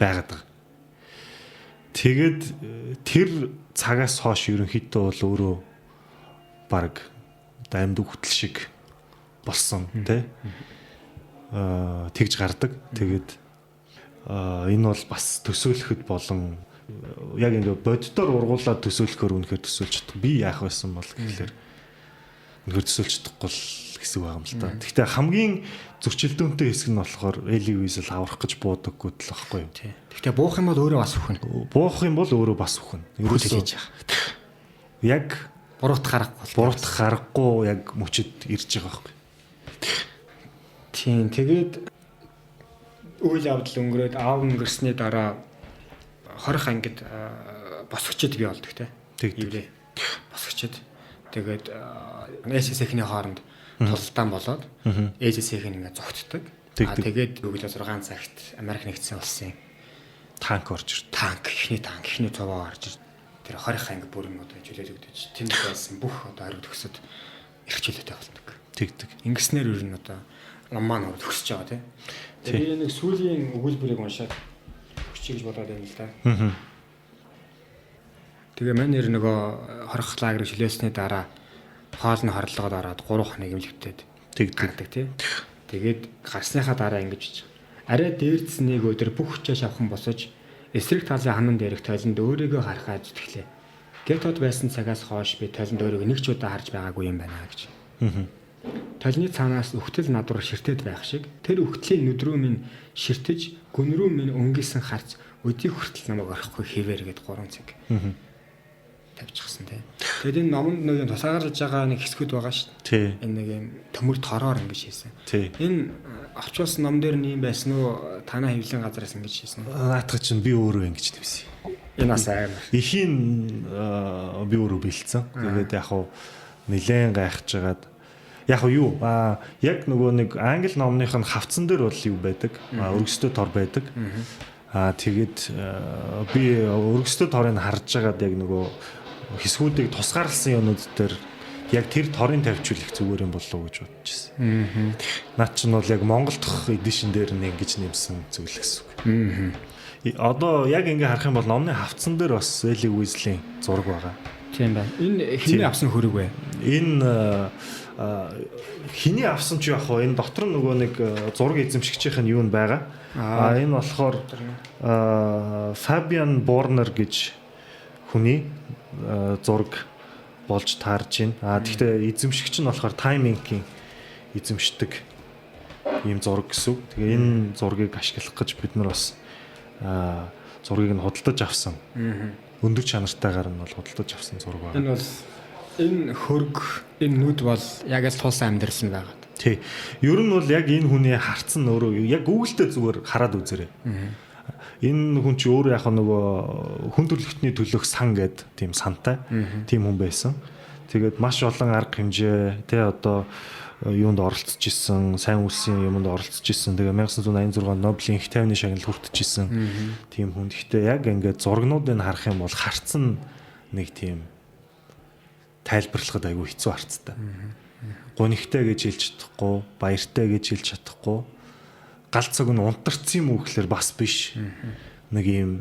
Speaker 2: байгаад байгаа. Тэгэд тэр цагаас хойш ерөнхийдөө бол өөрөө баг амьд хөтөл шиг болсон тий. Тэгж гардаг. Тэгээд энэ бол бас төсөөлөхөд болон яг ингээ боддоор ургуулад төсөөлөхөөр үнэхээр төсөөлж чадах. Би яах байсан бол гэхэлэр үнэхээр төсөөлж чадахгүй хэсэг байгаа юм л да. Гэхдээ хамгийн зөрчилдөөнтэй хэсэг нь болохоор Эли Уизл аврах гэж буудаггүй л байхгүй юу.
Speaker 1: Гэхдээ буух юм бол өөрөө бас үхэн.
Speaker 2: Буух юм бол өөрөө бас үхэн.
Speaker 1: Ерөөсөө хийж байгаа.
Speaker 2: Яг
Speaker 1: буруутах
Speaker 2: харахгүй яг мөчөд ирж байгаа байхгүй.
Speaker 1: Тийм тэгээд үйл явдал өнгөрөөд аав өнгөрсний дараа 20 ангид босгочд бий болдог те. Еврей босгочд. Тэгээд SS-ийн хооронд тулалдаан болоод SS-ийг ингээ зогтдог. Тэгээд өглөө 6 цагт Америк нэгдсэн улсын танк орж ирд. Ихний цовоо орж ирд. Тэр 20 анги бүрэн одоо чөлөөлөгдөж тэнд байсан бүх одоо хариу төгсөд эрхчлөөтэй болдог. Тэгдэг. Ингэснээр ер нь одоо ном маань төгсөж байгаа тий. Тэгээд нэг сүүлийн өгүүлбэрийг уншаад өччих гэж бодоод байна л да. Тэгээ маань нэр нөгөө хорих лагерыг чөлөөсний дараа хоол нь хорлогоод ороод 3 хоног имлэгтээд тэгдэг тий. Тэгээд гарсныхаа дараа ингэж арай дээрдс нэг өдөр бүх хүчээ шавхан босож эсрэг талын ханан дээрх тойлонд өөрийгөө харахаа зүтгэлээ. Гетод байсан цагаас хойш би тойлонд өөрийгөө нэг ч удаа харж байгаагүй юм байна гэж. Толны цаанаас үхтэл надвар ширтээд байх шиг тэр үхтлийн нүд рүү минь ширтэж гүн рүү минь өнгөсөн харц өдий хүртэл намайг орохгүй хэвээр гээд 3 цаг тавьчихсан тий. Тэгээд энэ номонд нэг тусгаарж байгаа нэг хэсгүүд байгаа шүү дээ. Энэ нэг юм төмөр тороор ингэж хийсэн. Энэ авчуулсан ном дээр нь юм байсан уу? Танаа хэвлэн газараас ингэж хийсэн үү?
Speaker 2: Наатах чинь би өөрөө ингэж тавьсан.
Speaker 1: Энэ бас амар.
Speaker 2: Ихийн би өөрөө бэлдсэн. Тэгээд яг хуу нэлээд гайхаж жагаад яг юу яг нөгөө нэг англи номных нь хавцсан дээр бол юу байдаг? Өргөстэй тор байдаг. Тэгээд би өргөстэй торыг харж байгаад яг нөгөө хэсгүүдийг тусгаарласан юмнууд дээр яг тэр торын тавьчвал их зүгээр юм болов уу гэж бодож байсан. Наад чинь бол яг Монгол дахь эдишн дээр нь ингэж нэмсэн зүйл гэсэн үг. Одоо яг ингэ харах юм бол номны хавцсан дээр бас Эли Уизлийн зураг байгаа.
Speaker 1: Тийм байна. Энэ хэний авсан хөрөг вэ?
Speaker 2: Энэ хэний авсан ч яг хоо энэ дотор нөгөө нэг зураг эзэмшигчийн юу нь байгаа. Энэ болохоор Фабиан Борнер гэж хүний зураг болж таарж байна. Тэгэхдээ эзэмшигч нь болохоор таймингийн эзэмшдэг ийм зураг гэсэн үг. Тэгээ энэ зургийг ашиглах гэж бид нар бас зургийг нь худалдаж авсан. Өндөр чанартайгаар нь бол худалдаж авсан зураг байна.
Speaker 1: Энэ бол энэ хөрг, энэ нүд бол яг л тулсан амьдрал нь байгаа.
Speaker 2: Тий. Ер нь бол яг энэ хүний харцсан өөрөө яг Google-тэй зүгээр хараад үзээрэй. Энэ хүн чи өөрөө яг нөгөө хүн төрөлхтний төлөх сан гэд тийм сантай тийм хүн байсан. Тэгээд маш олон арга хэмжээ тий одоо юунд оролцож исэн, сайн үлсийн юмд оролцож исэн. Тэгээ 1986 Нобелийн их тайвны шагнал хүртэж исэн тийм хүн. Гэхдээ яг ингээд зургнуудыг харах юм бол харцсан нэг тийм тайлбарлахад айгүй хэцүү харцтай. Гунигтай гэж хэлж чадахгүй, баяртай гэж хэлж чадахгүй. Галцог нь унтарсан юм уу гэхэлэр бас биш. Нэг юм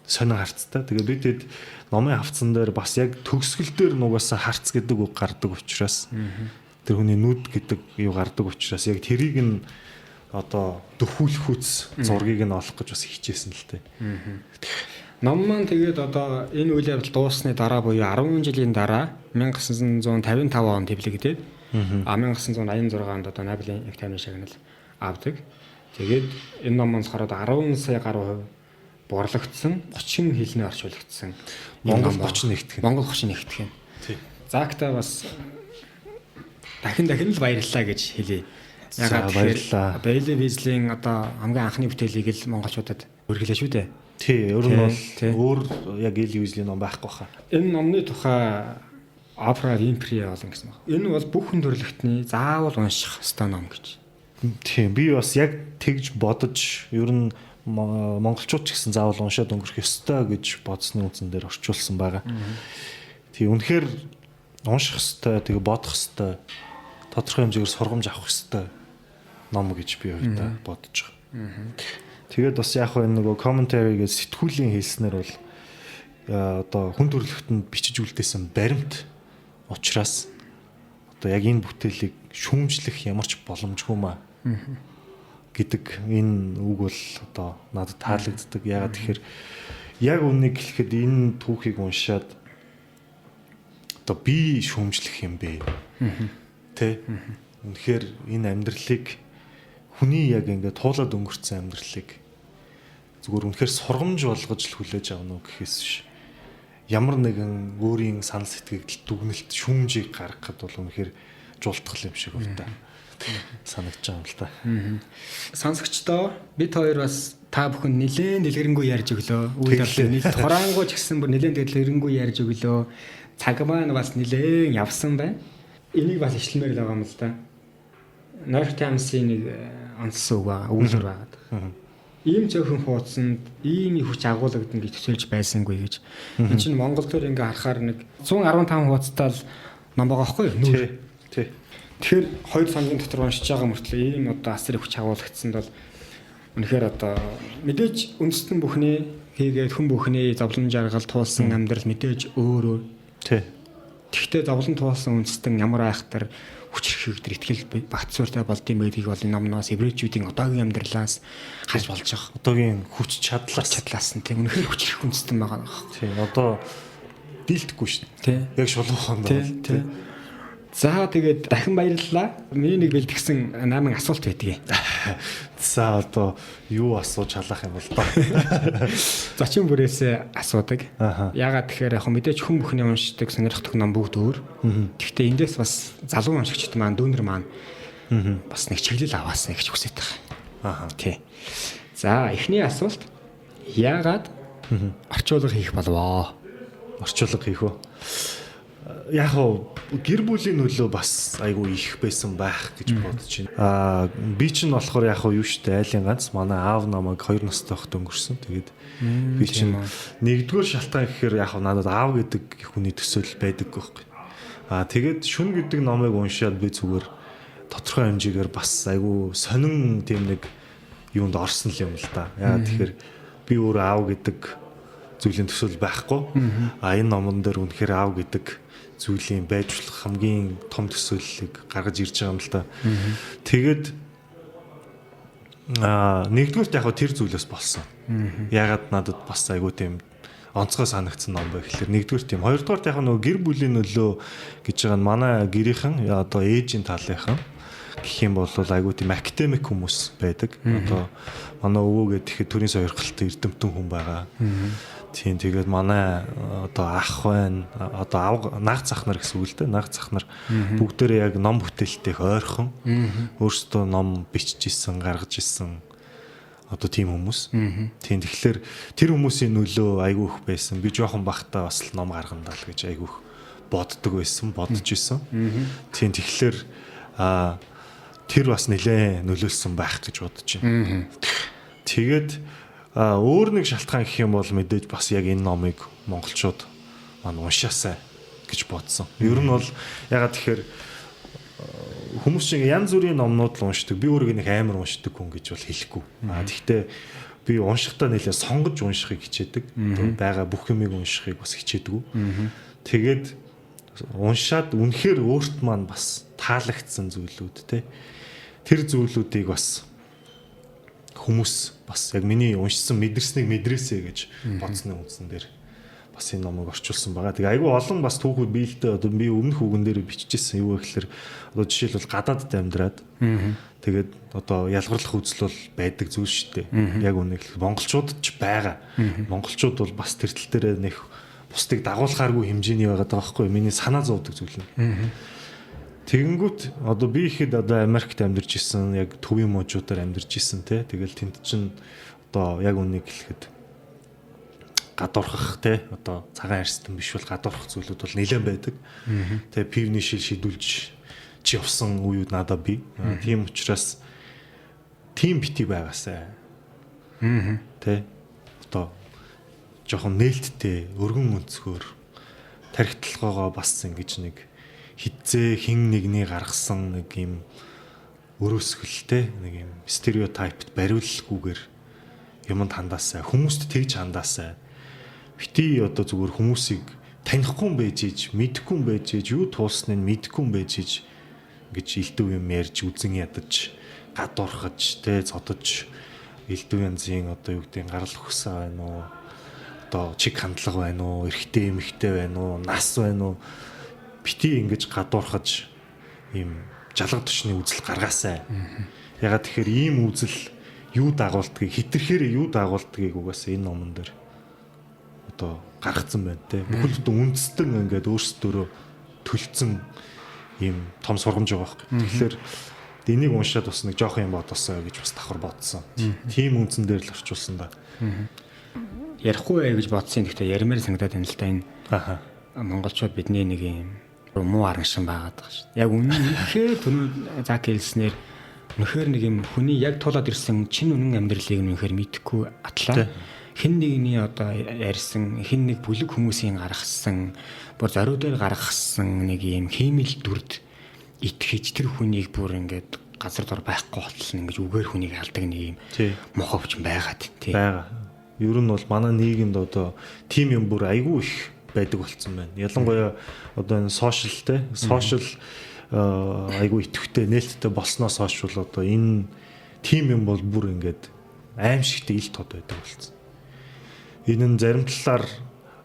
Speaker 2: сонин харцтай. Тэгээ бид хэд номын хавцсан дээр бас яг төгсгөл дээр нугасаа харц гэдэг үг гардаг учраас тэр хүний нүд гэдэг юу гардаг учраас яг тэрийг нь одоо дөхүүлэх үз зургийг нь олох гэж бас хичээсэн л дээ.
Speaker 1: Ном маань тэгээд одоо энэ үйл явдал дуусны дараа буюу 10 жилийн дараа 1955 онд хэвлэгдээд 1986 онд одоо Нобелийн их тайвны шагнал авдаг. Тэгээд энэ ном болохоор 10 сая гаруй борлогдсон 30 хэлнээр орчуулагдсан.
Speaker 2: Монгол 30 нэгтгэн.
Speaker 1: Монгол 30 нэгтгэн.
Speaker 2: Тий.
Speaker 1: Заакта бас дахин л баярлалаа гэж хэлье. Ягаад
Speaker 2: баярлалаа.
Speaker 1: Бэйли Визлийн одоо хамгийн анхны бүтээлийг л монголчуудад өргөлөө шүү дээ.
Speaker 2: Тий, ер нь бол өөр яг Эли Визлийн ном байхгүй хаа.
Speaker 1: Энэ номны тухай Опра Винфри болон гэсэн баг. Энэ бол бүх хүн төрөлхтний заавал унших ёстой ном гэж.
Speaker 2: Тийм, би бас яг тэгж бодож ер нь монголчууд ч гэсэн заавал уншаад өнгөрөх ёстой гэж бодсны үндсэн дээр орчуулсан байгаа. Тийм, үнэхээр унших ёстой, тэгээ бодох ёстой, тодорхой хэмжээгээр сургамж авах ёстой ном гэж би өөртөө бодож байгаа. Тэгээд бас яг энэ нөгөө commentary гэж сэтгүүлийн хэлснээр бол одоо хүн төрөлхтөнд бичиж үлдээсэн баримт учраас одоо яг энэ бүтээлийг шүүмжлэх ямар ч боломжгүй маа гэдэг энэ үг бол одоо надад таалагддаг. Ягаад тэгэхээр яг үнийг хэлэхэд энэ түүхийг уншаад одоо би шүүмжлэх юм бэ? Тэ? Үнэхээр энэ амьдралыг хүний яг ингээд туулаад өнгөрцөн амьдралыг зүгээр үнэхээр сургамж болгож л хүлээж авна уу гэхээс биш. Ямар нэгэн өөрийн санал сэтгэгдэл дүгнэлт шүүмжийг гаргахад бол үнэхээр жуултгал юм шиг байна. Санагдаж байгаа юм л та.
Speaker 1: Сонсогчдоо бид хоёр бас та бүхэн нэлээд дэлгэрэнгүй ярьж өглөө. Үйл явдал нийт хураангуй ч гэсэн бүр нэлээд дэлгэрэнгүй ярьж өглөө. Цаг маань бас нэлээд явсан байна. Энийг бас ишлэмээр л байгаа юм л да. Нью-Йорк Таймс-ийн нэг онцлог байгаа, өгүүлбэр байгаа. Ийм зөвхөн хуудсанд ийм хүч агуулгадна гэж төсөөлж байсангүй гэж. Энд чинь Монгол төр ингээ харахаар нэг 115 хуудастай л ном байгаа байхгүй юу?
Speaker 2: Тий.
Speaker 1: Тэгэхээр хоёр сангийн дотор уншиж байгаа мөртлөө ийм одоо асар их хүч агуулгдсанд бол үнэхээр одоо мэдээж үндэстэн бүхний хийгээд хүн бүхний зовлон жаргал туулсан амьдрал мэдээж өөр.
Speaker 2: Тий.
Speaker 1: Тэгвэл зовлон туулсан үндэстэн ямар айхтар хүч хэрхэгдэр итгэл багцууртай болдсон байдгийг бол энэ номноос еврейчүүдийн одоогийн амьдралаас харж болж байгаа.
Speaker 2: Одоогийн хүч чадлаас
Speaker 1: нь тийм үнэхээр хүч хэрэг үндэстэн байгаа.
Speaker 2: Тийм одоо дийлдэхгүй шүү дээ. Яг шулуухан байна.
Speaker 1: Тийм. За тэгээд дахин баярлалаа. Миний нэг бэлтгэсэн 8 асуулт байдгийг.
Speaker 2: За одоо юу асууж халаах юм бол та.
Speaker 1: Зочин бүрээс асуудаг. Ягаад тэгэхээр яг мэдээч хүн бүхний уншдаг сонирхдаг ном бүгд өөр. Гэхдээ эндээс бас залуу уншигчд маань дүүнер маань бас нэг чиглэл аваасаа гэж хүсэж байгаа. Тий. За эхний асуулт. Ягаад орчуулга хийх болов?
Speaker 2: Орчуулга хийх үү? Яг гэр бүлийн нөлөө бас айгүй их байсан байх гэж бодож байна. Би ч нь болохоор яг юу штэ айлын ганц манай аав намайг 2 настай хот өнгөрсөн. Тэгээд би чинь нэгдүгээр шалтгаан гэхээр яг надад аав гэдэг хүний төсөөлөл байдаг байхгүй. Тэгээд шүн гэдэг номыг уншаад би зүгээр тодорхой хэмжээгээр бас айгүй сонин тийм нэг юунд орсон юм л да. Яа тэгэхээр би өөр аав гэдэг зүйлийн төсөөлөл байхгүй. Энэ номон дээр үнэхээр аав гэдэг зүйлийн байж болох хамгийн том төсөөллийг гаргаж ирж байгаа юм л та. Тэгээд нэгдүгээрт яг тэр зүйлээс болсон. Ягаад надад бас айгүй тийм онцгой санагдсан ном байх гэхээр нэгдүгээр тийм хоёрдугаар яг нөгөө гэр бүлийн нөлөө гэж байгаа нь манай гэрийнхэн одоо ээжийн талынхан гэх юм бол айгүй тийм академик хүмүүс байдаг. Одоо манай өвөө гэхэд төрийн сойрхолтой эрдэмтэн хүн байгаа. Тийм тэгээд манай одоо ах байна. Одоо наг зах нар гэсэн үг л дээ. Наг зах нар бүгдээрээ яг ном бүтээлтэй ойрхон. Өөрсдөө ном биччихсэн, гаргаж ирсэн. Одоо тийм хүмүүс. Тийм тэгэхээр тэр хүмүүсийн нөлөө айгүй их байсан. Би жоохон бахтаа бас ном гаргандаа л гэж айгүй их боддог байсан, бодож исэн. Тийм тэгэхээр тэр бас нэлээд нөлөөлсөн байх гэж бодож байна. Тэгээд өөр нэг шалтгаан гэх юм бол мэдээж бас яг энэ номыг монголчууд маань уншаасай гэж бодсон. Ер нь бол ягаад тэгэхээр хүмүүс чинь янз бүрийн номнууд л уншдаг. Би өөрөө нэг амар уншдаг хүн гэж бол хэлэхгүй. Тэгэхдээ би уншихтаа нэлээд сонгож уншихыг хичээдэг. Бага бүх юмыг уншихыг бас хичээдэг. Тэгээд уншаад үнэхээр өөрт маань бас таалагдсан зүйлүүд те. Тэр зүйлүүдийг бас хүмүүс бас яг миний уншсан мэдэрснийг мэдрээсэй гэж бодсны үндсэн дээр бас энэ номыг орчуулсан байгаа. Тэгээ айгүй олон бас түүхүүд биелдэ одоо би өмнөх үгэн дээр биччихсэн юу гэхээр одоо жишээлбэл гадаадд амьдраад тэгээд одоо ялгарлах үзэл бол байдаг зүйл шүү дээ. Яг үнэ гэх монголчуудад ч байгаа. Монголчууд бол бас тэр тал дээр нэг бусдыг дагуулхааргүй хэмжээний байгаа даахгүй миний санаа зовдөг зүйл нь. Тэгэнгүүт одоо би ихэд одоо Америкт амьдарч исэн яг төвийн мужуудаар амьдарч исэн те. Тэгэл тэнд чинь одоо яг үнийг хэлэхэд гадуурхах те одоо цагаан арьстан биш бол гадуурхах зүйлүүд бол нэлээд байдаг. Тэгээ пивний шил шидүүлж чи явсан үеуд надад би. Тийм учраас тийм бити байгаасай. Тэ одоо жоохон нээлттэй өргөн өнцгөр тархиталгоогоо бас ингэж нэг хитзээ хин нэгний гаргасан нэг юм өрөөсгөлтэй нэг юм стереотипд бариулахгүйгээр юмд хандаасай. Хүмүүст тэгж хандаасай. Бити одоо зүгээр хүмүүсийг танихгүй юм байж иж, мэдэхгүй юм байж иж, юу туулсныг мэдэхгүй юм байж иж гэж илдэв юм ярьж үзэн ядаж, гадуурхаж, тэ цодож илдэв янзын одоо юу гэдэг гарал хөсөө байна уу? Одоо чиг хандлага байна уу? Эрэгтэй эмэгтэй байна уу? Нас байна уу? Бити ингэж гадуурхаж ийм жалга тушны үзэл гаргаасай. Ягаад тэгэхээр ийм үзэл юу дагуулдгийг, хитрхээр юу дагуулдгийг угаасаа энэ номон дээр одоо гаргацсан байна те. Бүхэл бүтэн үндэстэн ингээд өөрсдөө төлцсөн ийм том сургамж байгаа байхгүй. Тэгэхээр энийг уншаад бас нэг жоох юм бодосоо гэж бас давхар бодсон. Тийм үндсэн дээр л орчуулсан да.
Speaker 1: Ярихгүй гэж бодсон. Гэхдээ ярмаар санагдаад байна л да энэ. Монголчууд бидний нэг юм муу араншин байгаад байгаа шүү. Яг үнэхээр түрүү зак хэлснээр үнэхээр нэг юм хүний яг тулаад ирсэн чин үнэн амьдралыг үнэхээр мэдхгүй атлаа. Хин нэгний одоо ярьсан, хин нэг бүлэг хүмүүсийн гаргасан, бүр зориу дээр гаргасан нэг юм хиймэл дүрд итгэж тэр хүнийг бүр ингээд газар дор байхгүй болтол ингэж үгээр хүнийг алдаг нэг юм моховч байгаад тий.
Speaker 2: Бага. Ер нь бол манай нийгэмд одоо тим юм бүр айгүй их байдаг болцсон байна. Ялангуяа одоо энэ сошиал айгүй идэвхтэй нээлттэй болсноос хойш бол одоо энэ тим юм бол бүр ингээд аимшигтэй ил тод байдаг болцсон. Энэ нь зарим талаар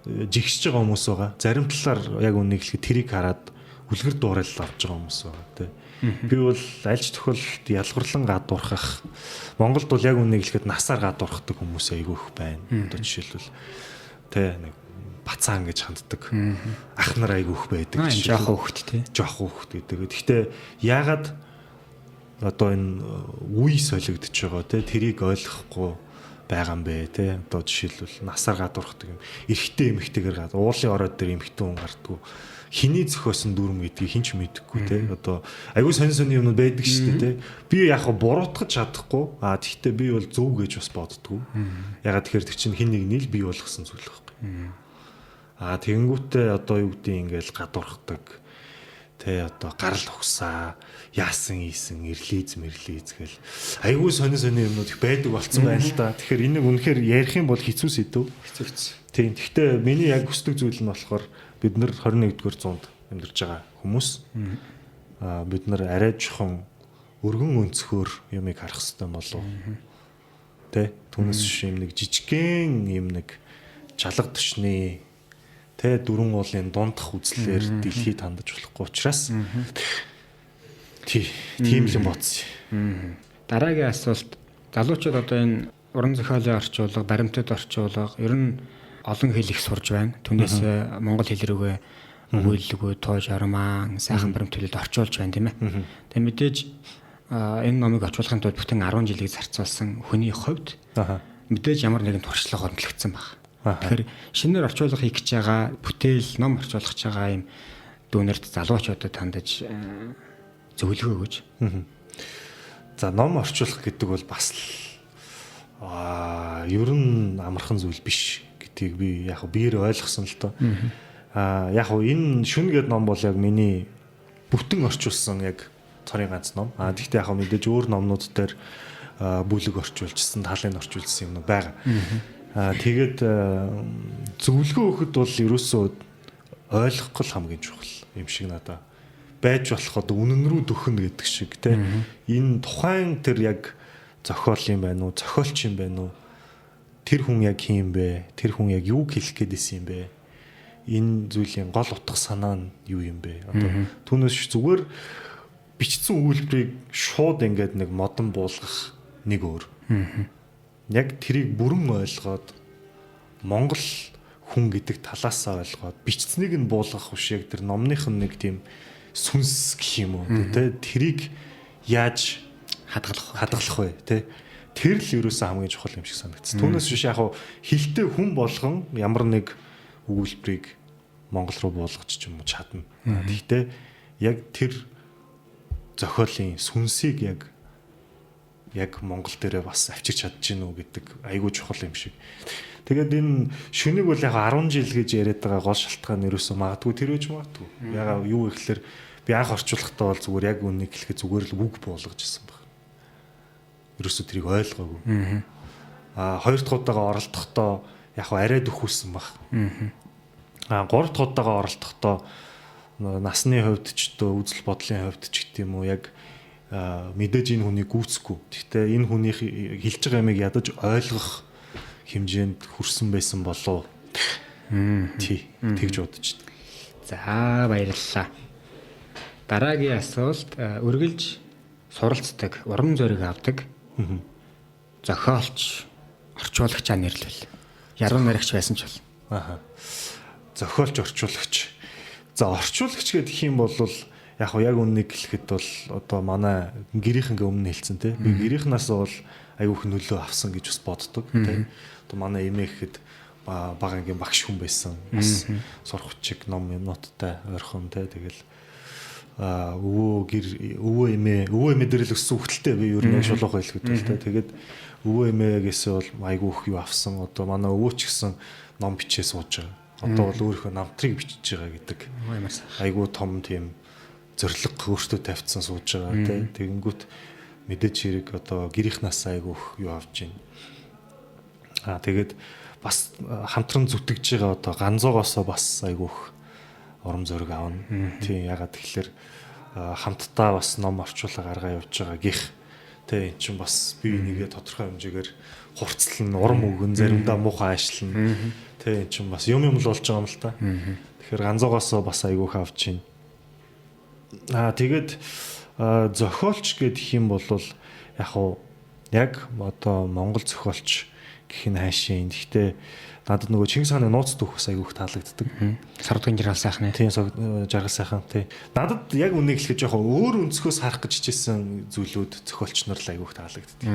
Speaker 2: жигсэж байгаа хүмүүс байгаа. Зарим талаар яг үнийг хэлэхэд тэрийг хараад үлгэр дуурайлал авч байгаа хүмүүс байгаа тий. Би бол аль ч тохиолдолд ялгарлан гадуурхах Монголд бол яг үнийг хэлэхэд насаар гадуурхдаг хүмүүс айгүй их байна. Одоо жишээлбэл тий нэг бацаан гэж ханддаг. Ах нар айгүй их байдаг.
Speaker 1: Жоох хөвгт тий.
Speaker 2: Жоох хөвгт гэдэг. Гэхдээ яагаад одоо энэ үе солигдож байгаа тий тэрийг ойлгохгүй байгаа юм бэ тий. Одоо жишээлбэл насаар гадуурхдаг юм. Эрэгтэй эмэгтэйгээр уулын ороод дээр эмэгтэй хүн гардггүй. Хиний зөхиосон дүрм гэдгийг хинч мэдэхгүй тий. Одоо аюу сонь юмнууд байдаг шүү дээ тий. Би яг буруутгаж чадахгүй. Тэгэхдээ би бол зөв гэж бас боддгоо. Ягаад тэгэхээр тэр чинь хин нэг нь л бий болгосон зүйл байхгүй. Тэгэнгүүтээ одоо юу гэдэг ингээл гадуурхдаг. Тэ одоо гарал ухсаа, яасан ийсэн, ирлиз гэл аюу сонь юмнууд их байдаг болцсон байна л да. Тэгэхээр энийг үнэхээр ярих юм бол хэцүү сэдв. Тийм. Гэхдээ миний яг хүсдэг зүйл нь болохоор бид нар 21-р зуунд амьдарч байгаа хүмүүс бид нар арай жоохон өргөн өнцгөр юмыг харах хэрэгтэй болов. Тэ түүнээс юм нэг жижигхэн юм нэг жалга тушны тэ дөрвөн уулын дундах үзлээр дэлхийд хандаж болохгүй учраас тийм л юм бодсон.
Speaker 1: Дараагийн асуулт залуучууд одоо энэ уран зохиолын орчуулга, баримтат орчуулга ер нь олон хэл их сурж байна. Түүнээс монгол хэл рүүгээ өгүүлэлгүй тууж арман сайхан баримт хэлэд орчуулж байна тийм ээ. Тэгээ мэдээж энэ номыг орчуулахын тулд бүтэн 10 жилийг зарцуулсан хүний хувьд мэдээж ямар нэгэн туршлага хөндлөгдсөн баг. Тэгэхээр шинээр орчуулга хийх гэж байгаа бүтээл ном орчуулах гэж байгаа юм дүүнерд залуучуудад хандаж зөвлөгөө өгөөж.
Speaker 2: За ном орчуулах гэдэг бол бас ер нь амархан зүйл биш гэдгийг би яг биеэр ойлгосон л доо. Яг энэ шүн гэдэг ном бол яг миний бүтэн орчуулсан яг цорын ганц ном. Гэхдээ яг мэдээж өөр номнууд дээр бүлэг орчуулжсэн, талын орчуулсан юм байгаа. Тэгээд зөвлөгөө өгөхөд бол ерөөсөө ойлгохгүй хамгийн чухал юм шиг надад байж болох одоо үнэн рүү дөхнө гэдэг шиг те. Энэ тухайн тэр яг зохиол юм байна уу, зохиолч юм байна уу? Тэр хүн яг хин бэ? Тэр хүн яг юу хэлэх гээдсэн юм бэ? Энэ зүйлийн гол утга санаа нь юу юм бэ? Одоо түүнээс зүгээр бичсэн үйлбэрийг шууд ингээд нэг модон буулгах нэг өөр. Яг тэрийг бүрэн ойлгоод Монгол хүн гэдэг талаасаа ойлгоод бичснийг нь буулгах биш яг тэр номных нь нэг тийм сүнс гэх юм уу те тэрийг яаж хадгалах вэ те тэр л ерөөсөө хамгийн чухал юм шиг санагдсан. Түүнээс биш яг хилтэй хүн болгон ямар нэг өгүүлбэрийг Монгол руу буулгаж ч юм уу чадна. Гэхдээ яг тэр зохиолын сүнсийг яг Монгол дээрээ бас авчирч чадж гин үү гэдэг айгүй чухал юм шиг. Тэгээд энэ шүнийг бол яг 10 жил гэж яриад байгаа гол шалтгаан нь ерөөсөө магадгүй тэр үеж магадгүй. Ягаа юу гэхэлэр би анх орчуулахдаа бол зүгээр яг үнийг хэлэхэд зүгээр л үг буулгаж ирсэн баг. Ерөөсөө тэрийг ойлгоогүй. Хоёр дахь удаага оролдохдоо яг арай дөхүүлсэн баг. Гурав дахь удаага оролдохдоо насны хувьд ч дөө үзэл бодлын хувьд ч гэдэг юм уу яг мэдээж энэ хүнийг гүйцэхгүй. Гэхдээ энэ хүний хэлж байгаа юмыг ядаж ойлгох хэмжээнд хүрсэн байсан болов. Тэгж бодож байна.
Speaker 1: За баярлалаа. Дараагийн асуулт үргэлж суралцдаг, уран зориг авдаг. Зохиолч, орчуулагчаа нэрлэвэл. Яруу найрагч байсан ч бол.
Speaker 2: Зохиолч, орчуулагч. За орчуулагч гэдэг юм бол яг үннийг хэлэхэд бол одоо манай гэрийнхэнгээ өмнө хэлсэн те. Би гэрийнхнаас бол айгүйх нөлөө авсан гэж бас боддог те. Одоо манай эмээ гэхэд багангийн багш хүн байсан. Бас сурахчиг ном юмнуудтай ойрхон те. Тэгэл өвөө эмээ дээр л өссөн хөлтэй би ер нь шулуухан хэлэхэд бол те. Тэгээд өвөө эмээгээсээ бол айгүйх юу авсан. Одоо манай өвөө ч гэсэн ном бичээ сууж байгаа. Одоо бол өөрийнхөө намтрыг бичиж байгаа гэдэг. Айгүй том тийм зориг өөртөө тавьсан сууж байгаа тийм. Тэгэнгүүт мэдээж хэрэг одоо гэрийнхнаас айгүйх юу авч байна. Тэгээд бас хамтран зүтгэж байгаа одоо ганзуугаасаа бас айгүйх урам зориг аавна. Тийм ягаад тэгэхээр хамтдаа бас ном орчуулга гаргаа явж байгаа гих тийм эн чинь бас бие бинийгээ тодорхой хэмжээгээр хурцлан урам өгөн заримдаа муухай аашлна. Тийм эн чинь бас юм л болж байгаа юм л та. Тэгэхээр ганзуугаасаа бас айгүйх авч байна. Тэгээд зохиолч гэдэг юм бол яг одоо Монгол зохиолч гэх нь хаашийн. Гэхдээ надад нөгөө Чингис хааны нууц түүхс айгүйх таалагддаг.
Speaker 1: Сардгийн жаргал сайхан.
Speaker 2: Тийм жаргал сайхан. Тийм. Надад яг үнийг хэлэхэд яг өөр өнцгөөс харах гэж хичээсэн зүйлүүд зохиолч нар л айгүйх таалагддаг.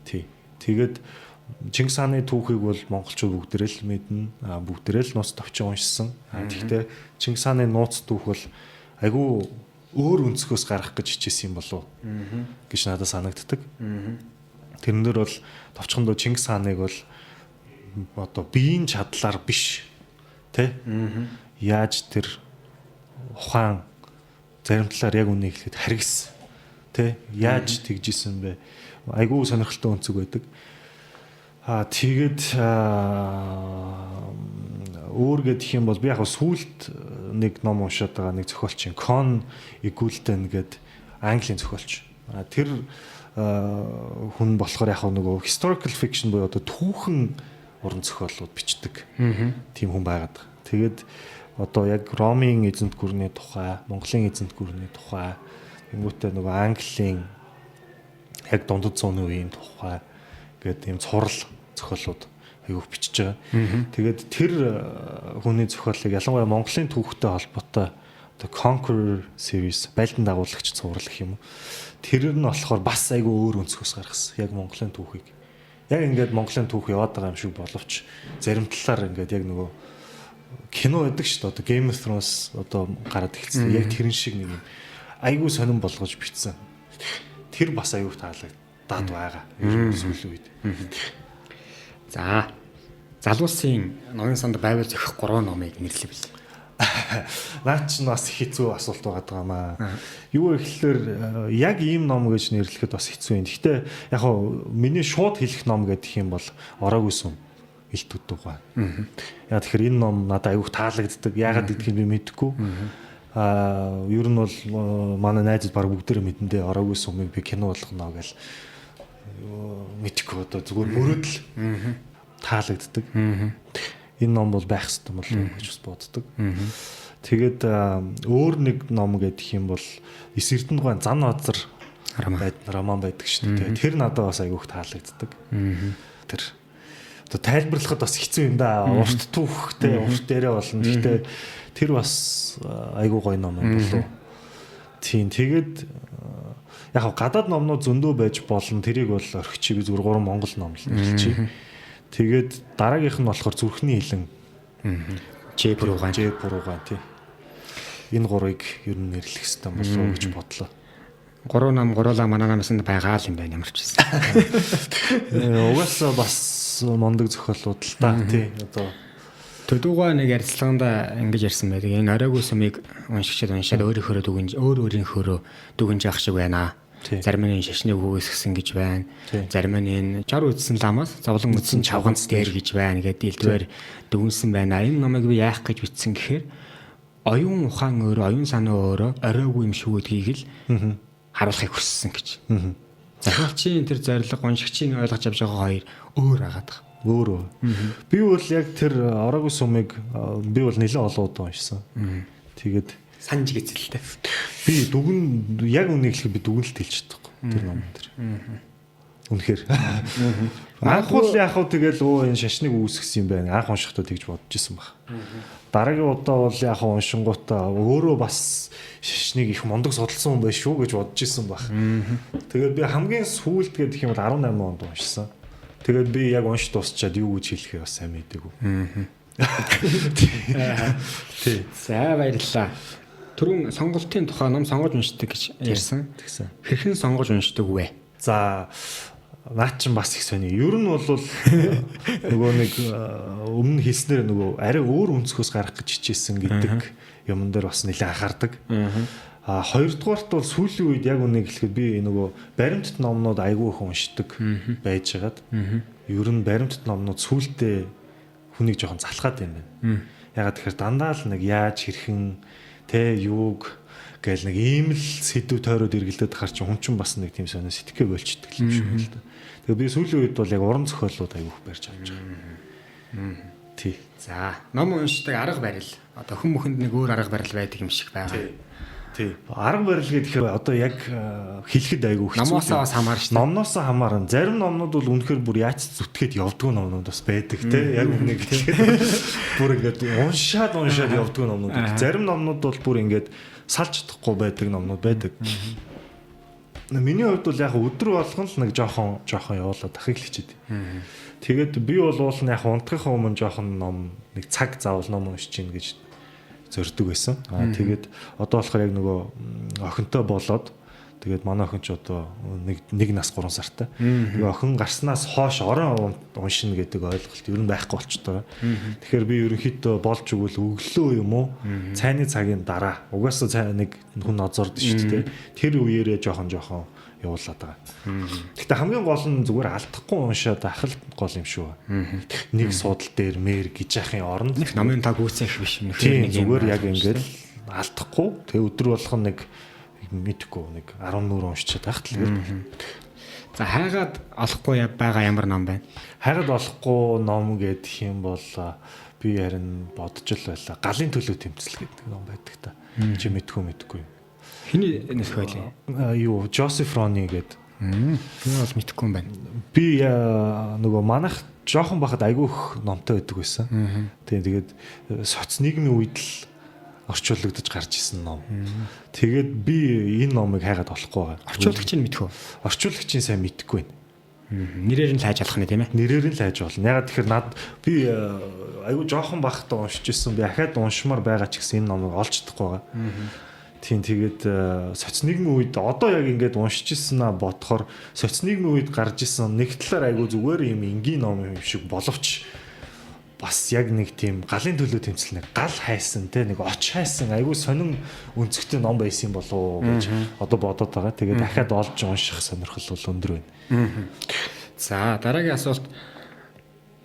Speaker 2: Тийм. Тэгээд Чингис хааны түүхийг бол монголчууд бүгдээрээ л мэднэ. Бүгдээрээ л нууц товчон уншсан. Гэхдээ Чингис хааны нууц түүх бол айгүй өөр өнцгөөс гарах гэж хичээсэн юм болов гэж надад санагддаг. Тэрнэр бол товчхондоо Чингис хааныг бол одоо биеийн чадлаар биш тэ яаж тэр ухаан зарим талаар яг үнийг хэлэхэд харгис тэ яаж тэгжсэн бэ айгүй сонирхолтой өнцөг байдаг. Тэгээд өөр гэх юм бол би яг сүулт нэг ном уншаад байгаа нэг зохиолч Кон Игүүлтэн гэдэг Английн зохиолч. Тэр хүн болохоор яг нөгөө historical fiction буюу одоо түүхэн уран зохиолууд бичдэг. Тийм хүн байгаад байгаа. Тэгээд одоо яг Ромын эзэнт гүрний тухай, Монголын эзэнт гүрний тухай, тэнгуүтээ нөгөө Английн яг дундад зууны үеийн тухай гэдэг ийм цурал зохиолууд айгүйх бичиж байгаа. Тэгээд тэр хүний зохиолыг ялангуяа Монголын түүхтэй холбоотой одоо Conqueror series байлдан дагуулагч цуврал гэх юм уу. Тэр нь болохоор бас айгүй өөр өнцгөөс гаргасан. Яг Монголын түүхийг. Яг ингээд Монголын түүх яваад байгаа юм шиг боловч зарим талаар ингээд яг нөгөө кино байдаг шүү дээ. Одоо Game of Thrones одоо гараад эхэлсэн. Яг тэрэн шиг нэг юм айгүй сонирн болгож бичсэн. Тэр бас айгүй таалагдаад байгаа. Ер нь сүүлийн үед.
Speaker 1: За. Залуусын ноён санд байвал зохих 3 номыг нэрлэв.
Speaker 2: Наад чинь бас хэцүү асуулт байгаа маа. Юу гэхэлэр яг ийм ном гэж нэрлэхэд бас хэцүү юм. Гэхдээ яг хоо миний шууд хэлэх ном гэдэг юм бол Ороогүй сүм илтүүд байгаа. Яг тэгэхээр энэ ном надад аюух таалагддаг. Яагаад гэдгийг би мэдэхгүй. Ер нь бол манай найзууд баг бүгдээрээ мэдэндээ Ороогүй сүмийг би кино болгоно гэж мэдэхгүй одоо зүгээр мөрөдөл таалагддаг. Энэ ном бол байх хэрэгтэй болов гэж бас боддог. Тэгээд өөр нэг ном гэдэг юм бол Эс Эрдэнэгүй зан назар роман байдаг шүү дээ. Тэр надад бас аюух таалагддаг. Тэр одоо тайлбарлахад бас хэцүү юм да. Урт түүхтэй урт дээрээ болно. Гэхдээ тэр бас айгүй гоё ном юм болов. Тийм тэгээд яг гадаад номнууд зөндөө байж болно. Тэрийг бол орхичих би зүгээр 3 монгол ном л нэрлэчих. Тэгээд дараагийнх нь болохоор зүрхний хилэн. Жэбруугаан тий. Энэ 3-ыг ер нь нэрлэх хэрэгтэй болов гэж бодлоо.
Speaker 1: 3 ном гуруула манай намсанд байгаа л юм байна ямар ч байсан.
Speaker 2: Угаасаа бас мондөг зохиолууд л та тий. Одоо
Speaker 1: Төдөөгаа нэг ярилцлаганда ингэж ярьсан байдаг. Энэ Ороогүй сүмийг уншигчид уншаад өөрийнхөө дүгнж явах шиг байна. Зарим нь шашны өгөөс гисэн гэж байна. Зарим нь жар үдсэн ламаас зовлон үдсэн чавганц дээр гэж байна гэдэг илдвэр дүгнсэн байна. Энэ номыг би яах гэж бичсэн гэхээр оюун ухаан өөрөө, оюун санаа өөрөө ороогүй юм шүү гэдгийг л харуулахыг хүссэн гэж. Захиалчийн тэр зорилго, уншигчийн ойлгож авч байгаа хоёр өөр агаад байгаа.
Speaker 2: Өөрөө. Би бол яг тэр Ороогүй сүмийг би бол нэлээд олон удаа уншсан. Тэгээд
Speaker 1: санаж гэцэлтэй.
Speaker 2: Би дүгэн яг үнийг хэлэхэд би дүгнэлт хэлж чадахгүй тэр ном дээр. Үнэхээр. Анх бол яг хөө тэгэл энэ шашныг үүсгэсэн юм байна. Анх уншихдаа тэгж бодож исэн баг. Дараагийн удаа бол яг уншингуудаа өөрөө бас шашныг их мундаг судалсан хүн байх шүү гэж бодож исэн баг. Тэгээд би хамгийн сүүлд гэх юм бол 18 онд уншсан. Тэгээд би яг унш дуусчаад юу гэж хэлэхээ бас сайн мэдээгүй. Тий.
Speaker 1: За баярлалаа. Түрүүн сонголтын тухай ном сонгож уншдаг гэж ярьсан.
Speaker 2: Тэгсэн.
Speaker 1: Хэрхэн сонгож уншдаг вэ?
Speaker 2: За наад чинь бас их сони. Ер нь бол нөгөө нэг өмнө хэлснээр нөгөө арай өөр өнцгөөс гарах гэж хичээсэн гэдэг юмн дээр бас нэлээд анхаардаг. Хоёрдугаарт бол сүүлийн үед яг үнийг хэлэхэд би нөгөө баримтат номнууд айгүй их уншдаг байжгаад ер нь баримтат номнууд сүүлдээ хүнийг жоохон залхаад юм байна. Ягаад тэгэхээр дандаа л нэг яаж хэрхэн тэ юуг гэл нэг ийм л сэдв тойроод эргэлдээд хар чи хүн чинь бас нэг тийм сонир сэтгэхээ болчдөг юм шиг байна л да. Тэгээ би сүүлийн үед бол яг уран зохиолууд айгүйх барьж авч байгаа. Тий.
Speaker 1: За, ном уншдаг арга барил. Одоо хүн бүхэнд нэг өөр арга барил байдаг юм шиг байгаа.
Speaker 2: Тий. Арга барил гэхээр одоо яг хэлэхэд айгүй хэцүү.
Speaker 1: Номоосоо бас хамаарна шүү дээ.
Speaker 2: Номноосоо хамаарна. Зарим номнууд бол үнэхээр бүр яаж зүтгээд явдгүй номнууд бас байдаг тий. Яг үнийг хэлэхэд бүр ингээд уншаад явдгүй номнууд. Зарим номнууд бол бүр ингээд салж чадахгүй байдаг номнууд байдаг. Миний хувьд бол яг өдөр болгон л нэг жоохон явуулаад ахыг л хичээд. Тэгээд би бол уул нь яг унтахын өмнө жоохон ном нэг цаг заавал ном уншиж гин гэж зорддог байсан. Тэгээд одоо болохоор яг нөгөө охинтой болоод тэгээд манай охин ч одоо нэг нас 3 сартай. Тэгээд охин гарснаас хойш орон уншина гэдэг ойлголт ер нь байхгүй болчихдог. Тэгэхээр би ерөнхийдөө болж өгвөл өглөө юм уу? Цайны цагийн дараа. Угаасаа цай нэг хүн нозорд шүү дээ. Тэр үеэрээ жоохон явуулаад байгаа. Гэхдээ хамгийн гол нь зүгээр алдахгүй уншаад ах л гол юм шүү. Нэг судал дээр мэр гэж яхахын оронд
Speaker 1: намын таг үүсэх биш юм.
Speaker 2: Тийм зүгээр яг ингээд алдахгүй. Тэгээ өдөр болгон нэг мэдэхгүй нэг 10 нүүр уншчихад байх талаар.
Speaker 1: За хайгаад олохгүй байгаа ямар ном байна?
Speaker 2: Хайгаад олохгүй ном гэдэг юм бол би харин бодож л байлаа. Галын төлөө тэмцэл гэдэг ном байдаг та. Чи мэдгүй.
Speaker 1: Хэний нэрх байлээ?
Speaker 2: Юу, Жозеф Рони гэдэг.
Speaker 1: Би бол мэдгүй юм байна.
Speaker 2: Би нөгөө манайх жоохон бахад айгүйх номтой байдаг байсан. Тэгээд соц нийгмийн үед л орчуулагдаж гарч исэн ном. Тэгээд би энэ номыг хайгаад олохгүй байгаа.
Speaker 1: Орчуулагчийг мэдхүү.
Speaker 2: Орчуулагчийн сайн мэдгүй байна.
Speaker 1: Нэрээр нь л хайж болох нь тийм ээ.
Speaker 2: Нэрээр нь л хайж болно. Ягаад тэгэхээр би айгүй жоохон бахад уншиж исэн. Би ахаад уншмаар байгаа ч гэсэн энэ номыг олж чадахгүй байгаа. Тийм тэгээд соц нийгмийн үед одоо яг ингээд уншиж ирсэн бодохоор соц нийгмийн үед гарч исэн нэг талаар айгүй зүгээр юм энгийн ном юм шиг боловч бас яг нэг тийм галын төлөө тэмцэл нэг гал хайсан те нэг оч хайсан айгүй сонин өнцгтэй ном байсан болов уу гэж одоо бодоод байгаа. Тэгээд дахиад олж унших сонирхол бол өндөр байна.
Speaker 1: За дараагийн асуулт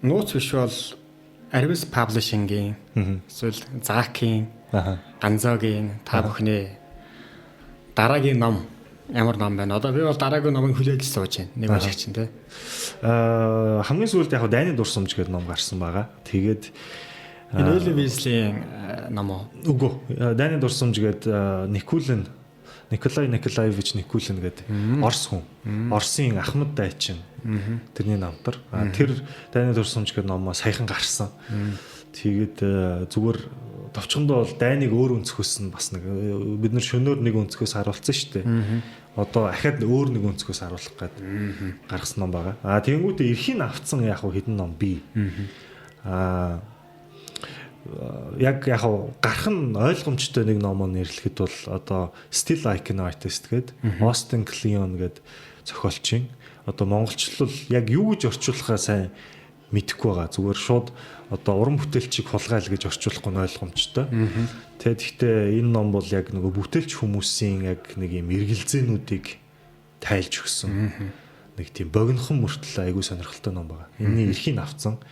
Speaker 1: нууц биш бол Arvis Publishing-ийн эсвэл Zaak-ийн Ганзоогийн та бүхний дараагийн ном ямар ном байна? Одоо би бол дараагийн номыг хүлээж сууж байна. Нэг уншигч чинь те.
Speaker 2: Хамгийн сүүлд яг Дайны дурсамж гэдэг ном гарсан байгаа. Тэгээд
Speaker 1: энэ Эли Визлийн ном уу?
Speaker 2: Үгүй. Дайны дурсамж гэдэг Николай Николаевич Никулин гэдэг Орос хүн. Оросын Ахмад дайчин. Тэрний намтар. Тэр Дайны дурсамж гэдэг ном саяхан гарсан. Тэгээд зүгээр товчхондоо бол дайныг өөр өнцгөөс нь бас нэг бид нар шөнөөр нэг өнцгөөс харуулсан шүү дээ. Одоо ахаад өөр нэг өнцгөөс харуулах гээд гаргасан ном байгаа. Тэгэнгүүтээ эрхийн авцсан яг хэдэн ном бий. Яг гарах нь ойлгомжтой нэг номоо нэрлэхэд бол одоо Still Like an Artist гэдэг Austin Kleon гэдэг зохиолчийн одоо монголчлол яг юу гэж орчуулахаа сайн мэдэхгүй байгаа. Зүгээр шууд одоо уран бүтээлчийг хулгайл гэж орчуулахгүй нь ойлгомжтой. Тэгэхдээ энэ ном бол яг нөгөө бүтээлч хүмүүсийн яг нэг юм эргэлзээнүүдийг тайлж өгсөн. Нэг тийм богинохон мөртлөө айгүй сонирхолтой ном байгаа. Энийний эрхийг авцсан.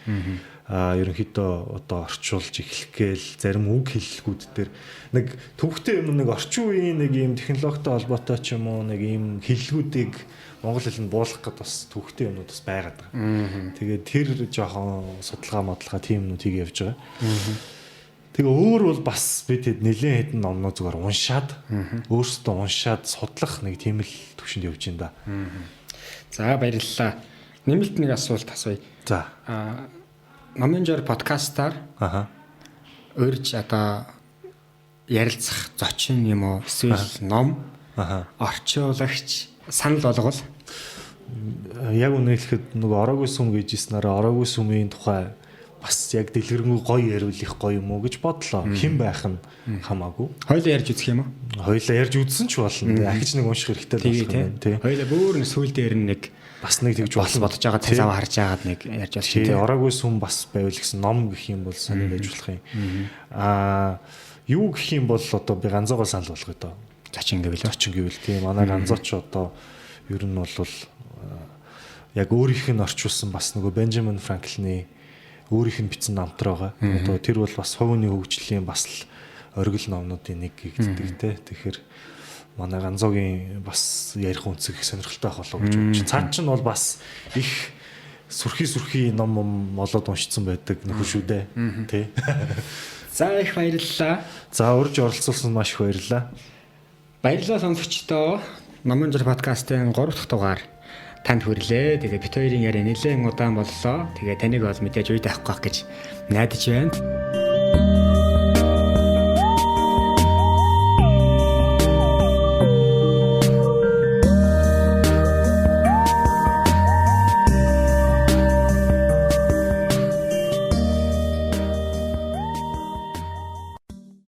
Speaker 2: Ерөнхийдөө одоо орчуулж эхлэх гээл зарим үг хэллэгүүд дээр нэг төвхтэй юм нэг орчин үеийн нэг юм технологитой холбоотой ч юм уу нэг юм хэллэгүүдийг монгол хэлэнд буулгах гэдэг бас төвхтэй юмнууд бас байгаад байгаа. Тэгээд тэр жоохон судалгаа тийм юмнууд хийгээ явж байгаа. Тэгээ өөр бол бас бид хэд нэлээд хэдэн номноо зүгээр уншаад өөрсдөө уншаад судлах нэг тийм л төвшөнд явж байна да.
Speaker 1: За баярлалаа. Нэмэлт нэг асуулт асууя.
Speaker 2: За.
Speaker 1: Номын жор подкастаар урьж одоо ярилцах зочин юм уу эсвэл ном орчуулагч санал болгол
Speaker 2: яг үнэ хэлэхэд нөгөө ороогүй сүм гэж хэлснээр ороогүй сүмийн тухай бас яг дэлгэрэнгүй гоё яриулах гоё юм уу гэж бодлоо. Хэн байх нь хамаагүй.
Speaker 1: Хоёлаа ярьж үзэх юм уу?
Speaker 2: Хоёлаа ярьж үзсэн ч болно. Ахиж нэг унших хэрэгтэй болох юм тий.
Speaker 1: Хоёлаа бүр нэг сүүл дээр нэг
Speaker 2: бас нэг тэгж
Speaker 1: бодож байгаа цав харж байгаад нэг ярьж байна шүү дээ.
Speaker 2: Ороогүй сүм бас байвал гэсэн ном гэх юм бол сонир байж болох юм. Юу гэх юм бол одоо би ганцаагаа санал болгоё доо. Зачин гэвэл тийм. Манай ганцаач одоо ер нь бол яг өөрийнх нь орчуулсан бас нөгөө Бенджамин Франклины өөрийнх нь бичсэн намтар байгаа. Одоо тэр бол бас хувийн хөгжлийн бас л оргил номнуудын нэг гэгддэг те. Тэгэхээр манай ганцоогийн бас ярих үнцэг сонирхолтой байх болов гэж бодож. Цаад чинь бол бас их сүрхий ном молоод уншицсан байдаг нөхөр шүү дээ. Тэ.
Speaker 1: За их баярлалаа.
Speaker 2: За урьж оролцуулсан маш их баярлалаа.
Speaker 1: Баярлалаа сонсогчдоо. Номын жир подкастын 3 дахь дугаар танд хүрлээ. Тэгээ бит хоёрын яриа нэлээд удаан боллоо. Тэгээ таныг бол мэдээж үйд авах гэж найдаж байна.